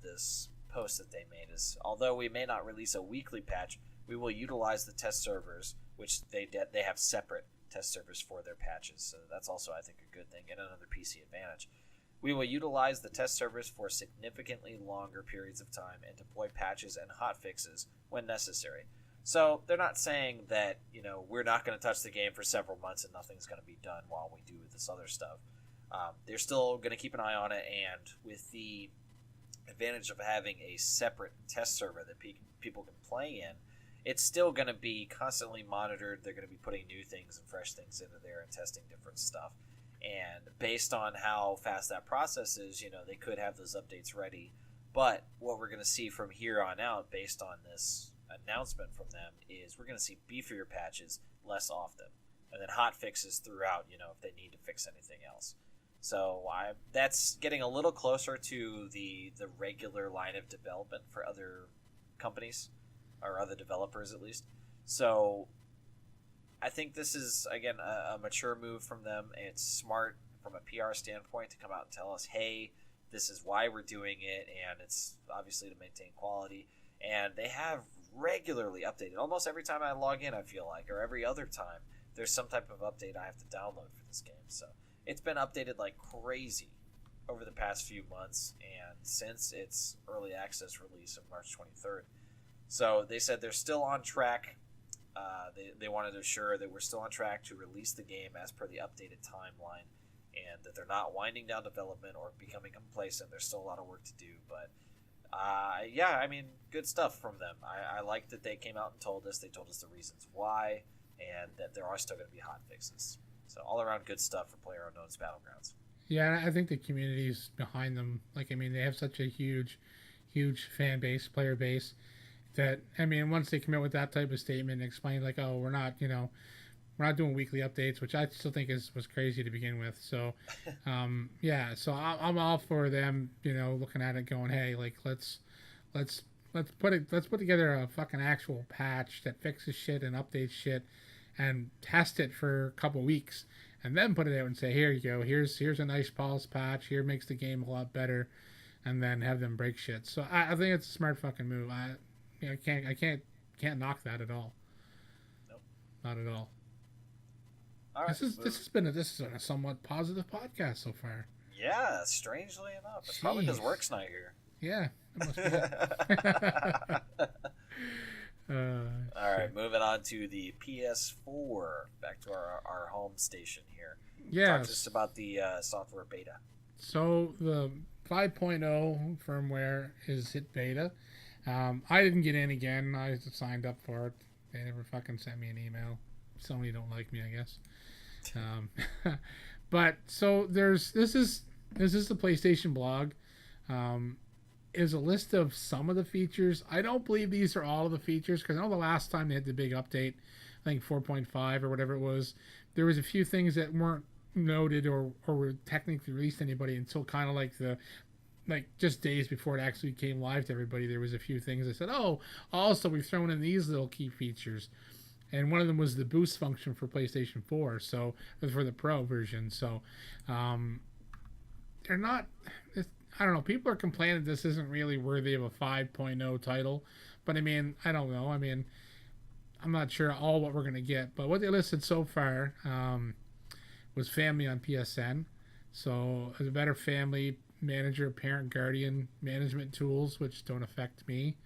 this post that they made is, although we may not release a weekly patch, we will utilize the test servers, which they have separate test servers for their patches. So that's also, I think, a good thing and another PC advantage. We will utilize the test servers for significantly longer periods of time and deploy patches and hotfixes when necessary. So they're not saying that, we're not going to touch the game for several months and nothing's going to be done while we do this other stuff. They're still going to keep an eye on it, and with the advantage of having a separate test server that people can play in, it's still going to be constantly monitored. They're going to be putting new things and fresh things into there and testing different stuff. And based on how fast that process is, they could have those updates ready. But what we're going to see from here on out, based on this announcement from them, is we're going to see beefier patches less often, and then hot fixes throughout, if they need to fix anything else. So that's getting a little closer to the regular line of development for other companies, or other developers at least. So I think this is, again, a mature move from them. It's smart from a PR standpoint to come out and tell us, hey, this is why we're doing it, and it's obviously to maintain quality. And they have regularly updated. Almost every time I log in, I feel like, or every other time, there's some type of update I have to download for this game. So it's been updated like crazy over the past few months, and since its early access release of March 23rd. So they said they're still on track. They wanted to assure that we're still on track to release the game as per the updated timeline, and that they're not winding down development or becoming complacent. There's still a lot of work to do, but I mean, good stuff from them. I like that they came out and told us. They told us the reasons why, and that there are still going to be hot fixes. So all around good stuff for PlayerUnknown's Battlegrounds. Yeah, I think the community's behind them. Like, I mean, they have such a huge fan base, player base, that, I mean, once they come out with that type of statement and explain, like, oh, we're not doing weekly updates, which I still think was crazy to begin with. So, so I'm all for them, looking at it, going, hey, like, let's put together a fucking actual patch that fixes shit and updates shit, and test it for a couple weeks, and then put it out and say, here you go, here's a nice pulse patch, here makes the game a lot better, and then have them break shit. So I think it's a smart fucking move. I can't knock that at all. Nope. Not at all. All right, this has been a somewhat positive podcast so far. Yeah, strangely enough. It's probably because work's not here. Yeah, that must be it. All right, moving on to the PS4. Back to our home station here. Yeah. Talk just about the software beta. So the 5.0 firmware is hit beta. I didn't get in again. I signed up for it. They never fucking sent me an email. Sony don't like me, I guess. But so this is the PlayStation blog. Is a list of some of the features. I don't believe these are all of the features, because I know the last time they had the big update, think 4.5 or whatever it was. There was a few things that weren't noted or were technically released to anybody until kind of like just days before it actually came live to everybody. There was a few things that said, oh, also we've thrown in these little key features. And one of them was the boost function for PlayStation 4, so for the Pro version. So they're not. I don't know. People are complaining this isn't really worthy of a 5.0 title, but I mean, I don't know. I mean, I'm not sure all what we're gonna get, but what they listed so far was family on PSN. So a better family manager, parent, guardian management tools, which don't affect me.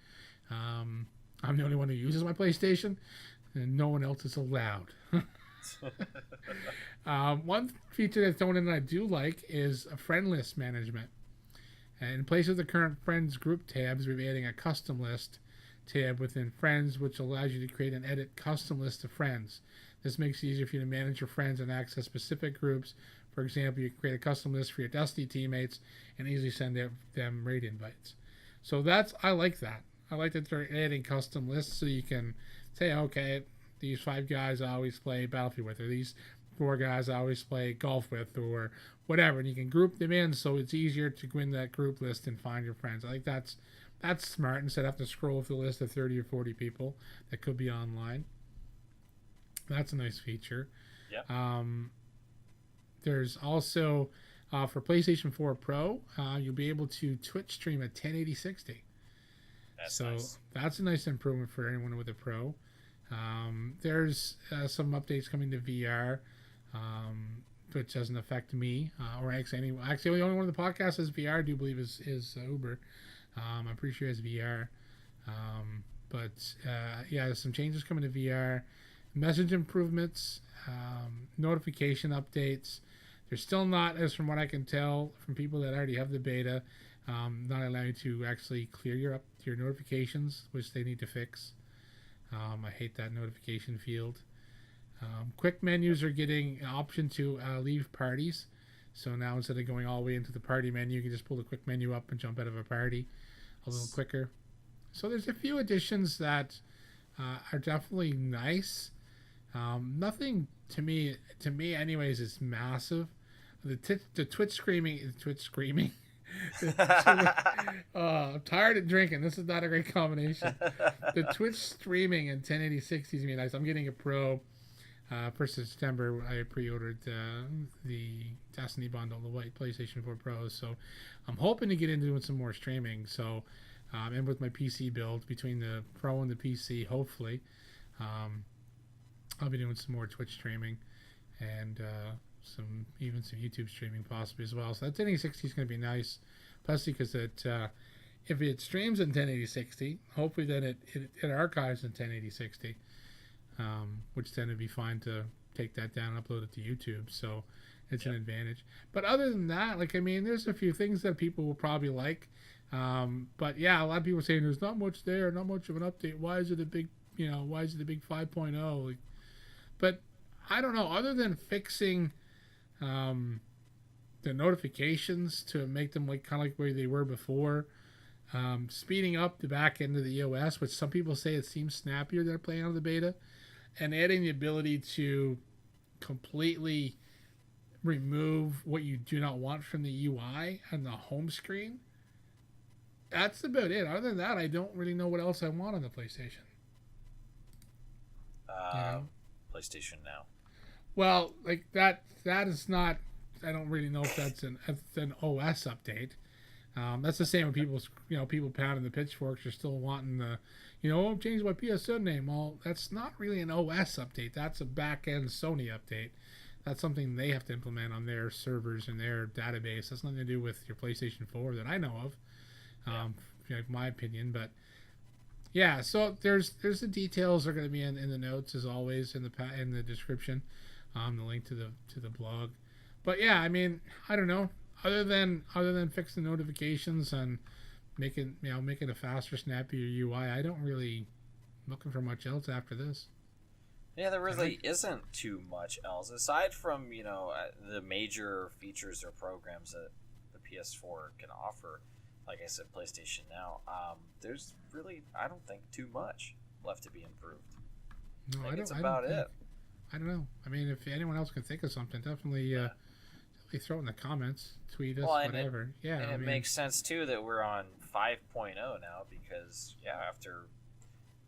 I'm the only one who uses my PlayStation, and no one else is allowed. One feature that's thrown in that I do like is a friend list management. And in place of the current friends group tabs, we're adding a custom list tab within friends, which allows you to create and edit custom lists of friends. This makes it easier for you to manage your friends and access specific groups. For example, you can create a custom list for your Destiny teammates and easily send them raid invites. So I like that. I like that they're adding custom lists so you can say, okay, these 5 guys I always play Battlefield with, or these 4 guys I always play golf with, or whatever. And you can group them in so it's easier to go in that group list and find your friends. I think that's smart instead of having to scroll through a list of 30 or 40 people that could be online. That's a nice feature. Yeah. There's also, for PlayStation 4 Pro, you'll be able to Twitch stream at 1080/60. That's nice. That's a nice improvement for anyone with a Pro. There's some updates coming to VR, which doesn't affect me. Or actually, the only one of the podcasts has VR, I do believe, is Uber. I'm pretty sure it's VR. Yeah, there's some changes coming to VR. Message improvements, notification updates. They're still not, as from what I can tell from people that already have the beta, not allowing you to actually clear your notifications, which they need to fix. I hate that notification field. Quick menus are getting an option to leave parties. So now instead of going all the way into the party menu, you can just pull the quick menu up and jump out of a party a little quicker. So there's a few additions that are definitely nice. Nothing to me anyways is massive. The Twitch screaming. I'm tired of drinking. This is not a great combination. The Twitch streaming in 1080/60 is nice. I'm getting a Pro. 1st of September, I pre-ordered the Destiny bundle, the white PlayStation 4 Pro. So I'm hoping to get into doing some more streaming. So, and with my PC build between the Pro and the PC, hopefully, I'll be doing some more Twitch streaming and some YouTube streaming possibly as well. So that 1080/60 is going to be nice, especially because if it streams in 1080/60, hopefully then it archives in 1080/60, which then would be fine to take that down and upload it to YouTube. So it's an advantage. But other than that, there's a few things that people will probably like. But yeah, a lot of people saying there's not much there, not much of an update. Why is it a big 5.0? But I don't know, other than fixing the notifications to make them kind of like where they were before, speeding up the back end of the EOS, which some people say it seems snappier than playing on the beta, and adding the ability to completely remove what you do not want from the UI and the home screen. That's about it. Other than that, I don't really know what else I want on the PlayStation. PlayStation Now. Well, that is not. I don't really know if that's an OS update. That's the same with people pounding the pitchforks are still wanting the, change my PSN name. Well, that's not really an OS update. That's a back end Sony update. That's something they have to implement on their servers and their database. That's nothing to do with your PlayStation 4 that I know of. My opinion, but yeah. So there's the details are going to be in the notes as always in the description, the link to the blog. But yeah, I don't know. Other than fixing the notifications and making a faster, snappier UI, I don't really looking for much else after this. Yeah, there really isn't too much else aside from the major features or programs that the PS4 can offer. Like I said, PlayStation Now. There's really, I don't think, too much left to be improved. No, I think it's about it. I don't know. I mean, if anyone else can think of something, definitely throw it in the comments, tweet us, whatever. And it makes sense too that we're on 5.0 now because after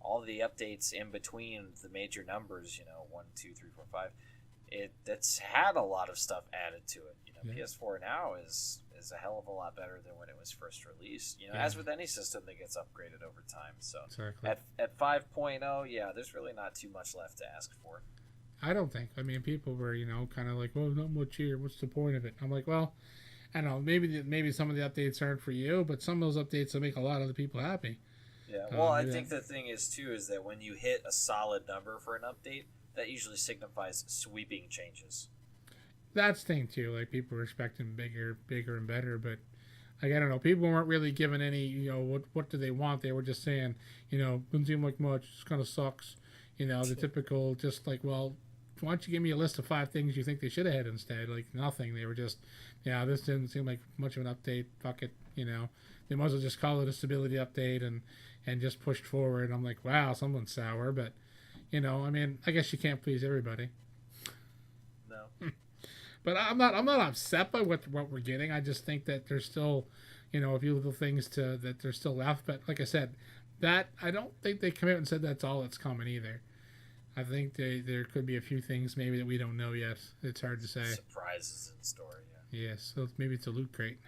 all the updates in between the major numbers, 1, 2, 3, 4, 5, it's had a lot of stuff added to it. PS4 now is a hell of a lot better than when it was first released. As with any system that gets upgraded over time. So exactly. at 5.0, there's really not too much left to ask for. I don't think. I mean, people were, kind of like, well, not much here. What's the point of it? I'm like, well, I don't know. Maybe some of the updates aren't for you, but some of those updates will make a lot of the people happy. Yeah, well, I think the thing is, too, is that when you hit a solid number for an update, that usually signifies sweeping changes. That's the thing, too. Like, people were expecting bigger and better, but I don't know. People weren't really given any, what do they want? They were just saying, doesn't seem like much. It kind of sucks. The typical, just like, well, why don't you give me a list of 5 things you think they should have had instead? Like, nothing. They were just, this didn't seem like much of an update. Fuck it. They might as well just call it a stability update and just pushed forward. I'm like, wow, someone's sour. But, I mean, I guess you can't please everybody. No. But I'm not upset by what we're getting. I just think that there's still, a few little things that there's still left. But like I said, that I don't think they come out and said that's all that's coming either. I think there could be a few things maybe that we don't know yet. It's hard to say. Surprises in store, yeah. Yes, so maybe it's a loot crate.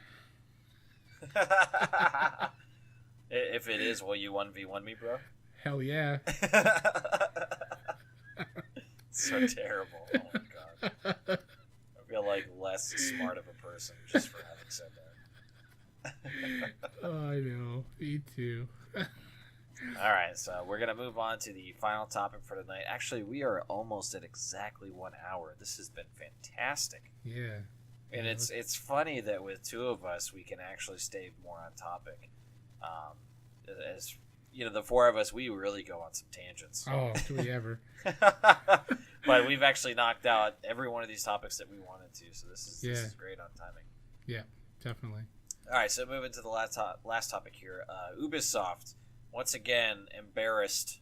If it is, will you 1v1 me, bro? Hell yeah. So terrible. Oh my god. I feel like less smart of a person just for having said that. Oh, I know. Me too. All right, so we're going to move on to the final topic for tonight. Actually, we are almost at exactly 1 hour. This has been fantastic. Yeah. And it's funny that with 2 of us, we can actually stay more on topic. As the 4 of us, we really go on some tangents. Oh, do we ever? But we've actually knocked out every one of these topics that we wanted to, so this is great on timing. Yeah, definitely. All right, so moving to the last topic here. Ubisoft, once again, embarrassed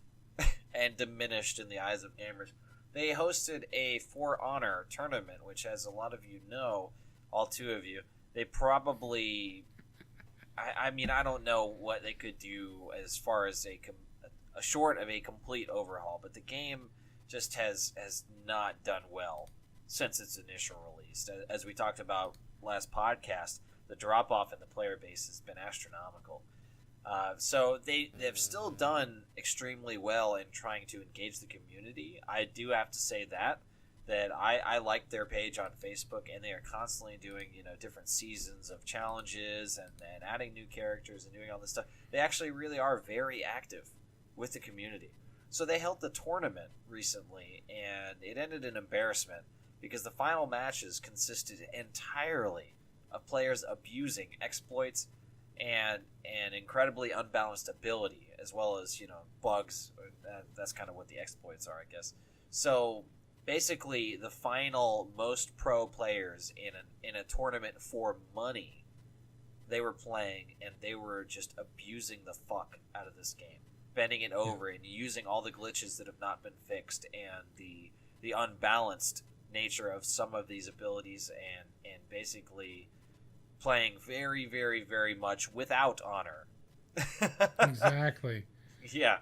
and diminished in the eyes of gamers. They hosted a For Honor tournament, which, as a lot of you know, all 2 of you, they probably... I mean, I don't know what they could do as far as a short of a complete overhaul, but the game just has not done well since its initial release. As we talked about last podcast, the drop-off in the player base has been astronomical. So they've still done extremely well in trying to engage the community. I do have to say that I like their page on Facebook, and they are constantly doing different seasons of challenges and adding new characters and doing all this stuff. They actually really are very active with the community. So they held the tournament recently, and it ended in embarrassment because the final matches consisted entirely of players abusing exploits and an incredibly unbalanced ability, as well as bugs. That's kind of what the exploits are, I guess. So basically, the final most pro players in a tournament for money, they were playing, and they were just abusing the fuck out of this game, bending it over and using all the glitches that have not been fixed, and the unbalanced nature of some of these abilities, and basically playing very, very, very much without honor. Exactly. Yeah.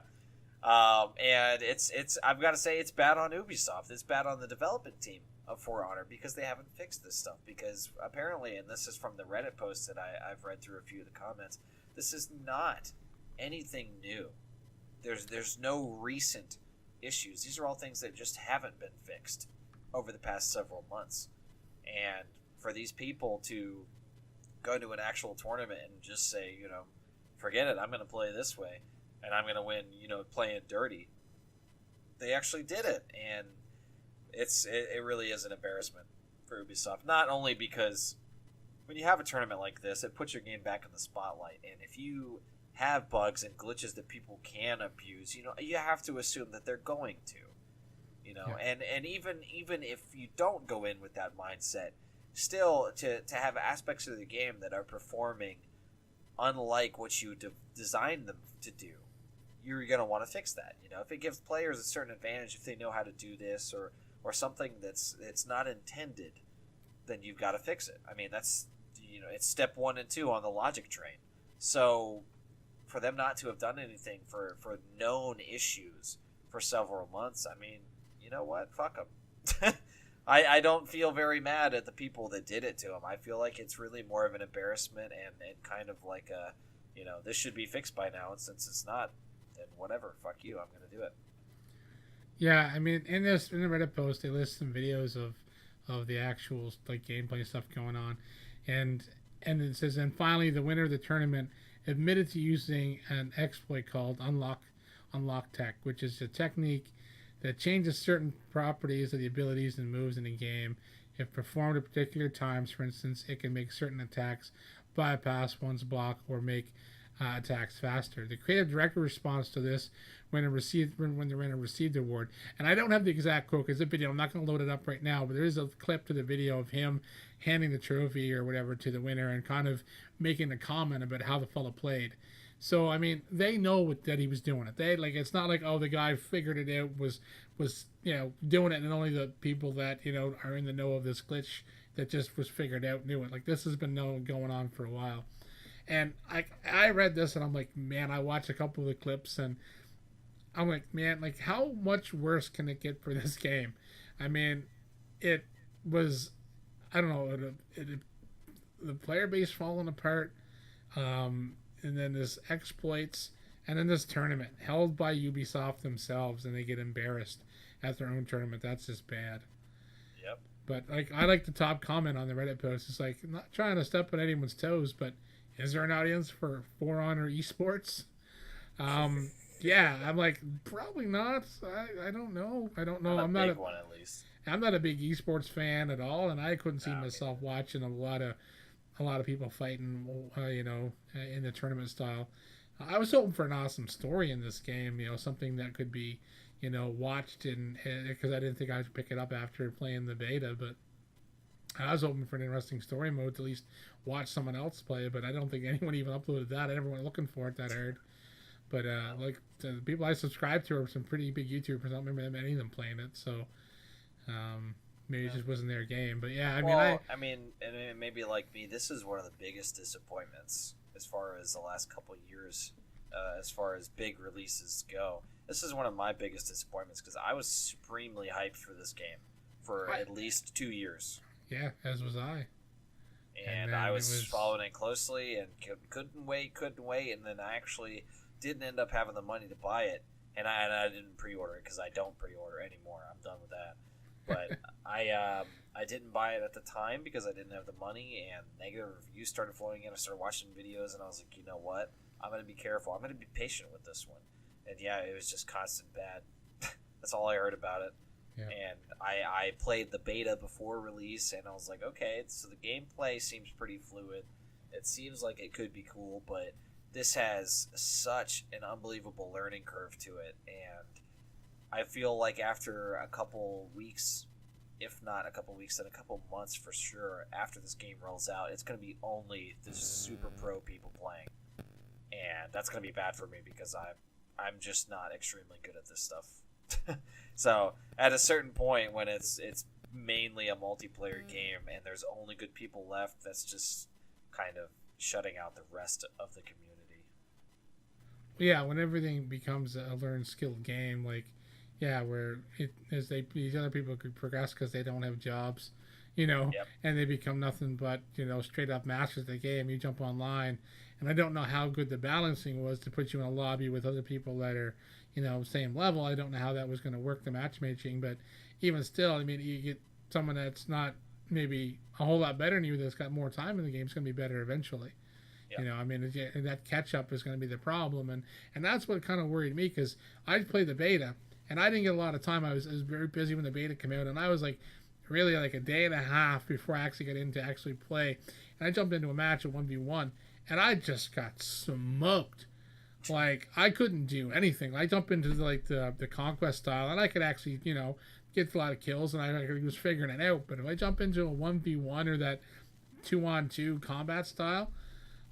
And it's I've got to say it's bad on Ubisoft. It's bad on the development team of For Honor because they haven't fixed this stuff. Because apparently, and this is from the Reddit post that I've read through a few of the comments, this is not anything new. There's no recent issues. These are all things that just haven't been fixed over the past several months. And for these people to go to an actual tournament and just say, forget it, I'm going to play this way, and I'm going to win, playing dirty. They actually did it, and it really is an embarrassment for Ubisoft. Not only because when you have a tournament like this, it puts your game back in the spotlight, and if you have bugs and glitches that people can abuse, you have to assume that they're going to, and even if you don't go in with that mindset, still to have aspects of the game that are performing unlike what you designed them to do, you're going to want to fix that. If it gives players a certain advantage, if they know how to do this or something it's not intended, then you've got to fix it. I mean, that's, it's step 1 and 2 on the logic train. So for them not to have done anything for known issues for several months, I mean, you know what? Fuck them. I don't feel very mad at the people that did it to them. I feel like it's really more of an embarrassment and kind of like a, this should be fixed by now, and since it's not, then whatever, fuck you, I'm going to do it. Yeah, I mean, in the Reddit post, they list some videos of the actual like gameplay stuff going on, and it says, and finally, the winner of the tournament admitted to using an exploit called unlock tech, which is a technique that changes certain properties of the abilities and moves in a game. If performed at particular times, for instance, it can make certain attacks bypass one's block or make attacks faster. The creative director responds to this when the winner received the award. And I don't have the exact quote because the video, I'm not going to load it up right now, but there is a clip to the video of him handing the trophy or whatever to the winner and kind of making a comment about how the fellow played. So, I mean, they know that he was doing it. It's not like, oh, the guy figured it out, was doing it, and only the people that, are in the know of this glitch that just was figured out knew it. Like, this has been going on for a while. And I read this, and I'm like, man, I watched a couple of the clips, and I'm like, man, like, how much worse can it get for this game? I mean, it was, I don't know, the player base falling apart, and then this exploits, and then this tournament held by Ubisoft themselves, and they get embarrassed at their own tournament. That's just bad. Yep. But I like the top comment on the Reddit post. It's like, not trying to step on anyone's toes, but is there an audience for For Honor esports? Yeah, I'm like, probably not. I don't know. I'm not a big one, at least. I'm not a big esports fan at all, and I couldn't see myself watching a lot of people fighting, in the tournament style. I was hoping for an awesome story in this game, something that could be, watched, and because I didn't think I would pick it up after playing the beta, but I was hoping for an interesting story mode to at least watch someone else play it, but I don't think anyone even uploaded that. I never went looking for it that hard. But the people I subscribed to are some pretty big YouTubers. I don't remember any of them playing it, so maybe it just wasn't their game. But yeah, I mean, and maybe like me, this is one of the biggest disappointments as far as the last couple of years, as far as big releases go. This is one of my biggest disappointments because I was supremely hyped for this game for at least 2 years. Yeah, as was I. And I was following it closely and couldn't wait, and then I actually didn't end up having the money to buy it, and I didn't pre-order it because I don't pre-order anymore. I'm done with that. But I didn't buy it at the time because I didn't have the money, and negative reviews started flowing in. I started watching videos, and I was like, you know what? I'm going to be careful. I'm going to be patient with this one. And yeah, it was just constant bad. That's all I heard about it. Yeah. And I played the beta before release, and I was like, okay, so the gameplay seems pretty fluid. It seems like it could be cool, but this has such an unbelievable learning curve to it, and I feel like after a couple weeks, if not a couple weeks, then a couple months for sure, after this game rolls out, it's going to be only the super pro people playing, and that's going to be bad for me because I'm just not extremely good at this stuff. So at a certain point when it's mainly a multiplayer game and there's only good people left, that's just kind of shutting out the rest of the community. Yeah, when everything becomes a learned skilled game, like, yeah, where these other people could progress because they don't have jobs, yep. And they become nothing but, straight up masters of the game. You jump online, and I don't know how good the balancing was to put you in a lobby with other people that are, same level. I don't know how that was going to work, the matchmaking, but even still, I mean, you get someone that's not maybe a whole lot better than you that's got more time in the game is going to be better eventually. Yep. And that catch up is going to be the problem, and that's what kind of worried me because I played the beta and I didn't get a lot of time. I was very busy when the beta came out, and I was like really like a day and a half before I actually got in to actually play, and I jumped into a match at 1v1 and I just got smoked. Like, I couldn't do anything. I jumped into the conquest style, and I could actually get a lot of kills, and I was figuring it out. But if I jump into a 1v1 or that 2-on-2 combat style,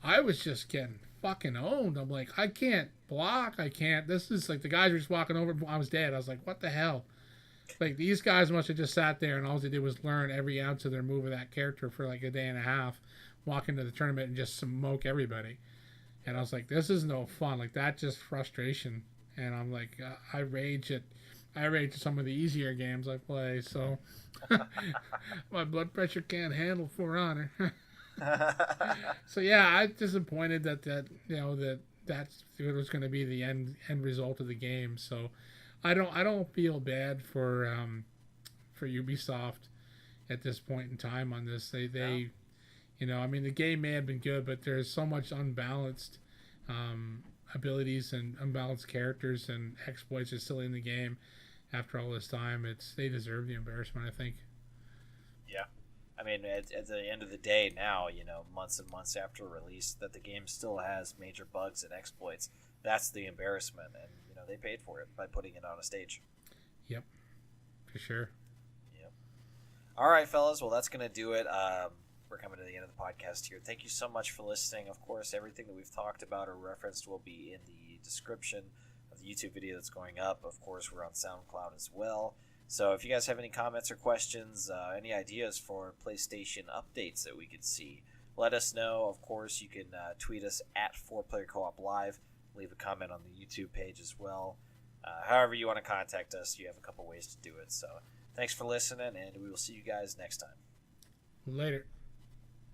I was just getting fucking owned. I'm like, I can't block. I can't. This is like the guys were just walking over. I was dead. I was like, what the hell? Like these guys must have just sat there and all they did was learn every ounce of their move of that character for like a day and a half, walk into the tournament and just smoke everybody. And I was like, this is no fun. Like that just frustration. And I'm like, I rage at some of the easier games I play. So my blood pressure can't handle For Honor. So yeah, I'm disappointed that that's what was going to be the end result of the game. So I don't feel bad for Ubisoft at this point in time on this. They I mean the game may have been good, but there's so much unbalanced abilities and unbalanced characters and exploits are still in the game after all this time. They deserve the embarrassment, I think. Yeah. I mean, at the end of the day now, months and months after release, that the game still has major bugs and exploits. That's the embarrassment, and they paid for it by putting it on a stage. Yep, for sure. Yep. All right, fellas. Well, that's gonna do it. We're coming to the end of the podcast here. Thank you so much for listening. Of course, everything that we've talked about or referenced will be in the description of the YouTube video that's going up. Of course, we're on SoundCloud as well. So if you guys have any comments or questions, any ideas for PlayStation updates that we could see, let us know. Of course, you can tweet us at 4Player Co-op Live. Leave a comment on the YouTube page as well. However you want to contact us, you have a couple ways to do it. So thanks for listening, and we will see you guys next time. Later.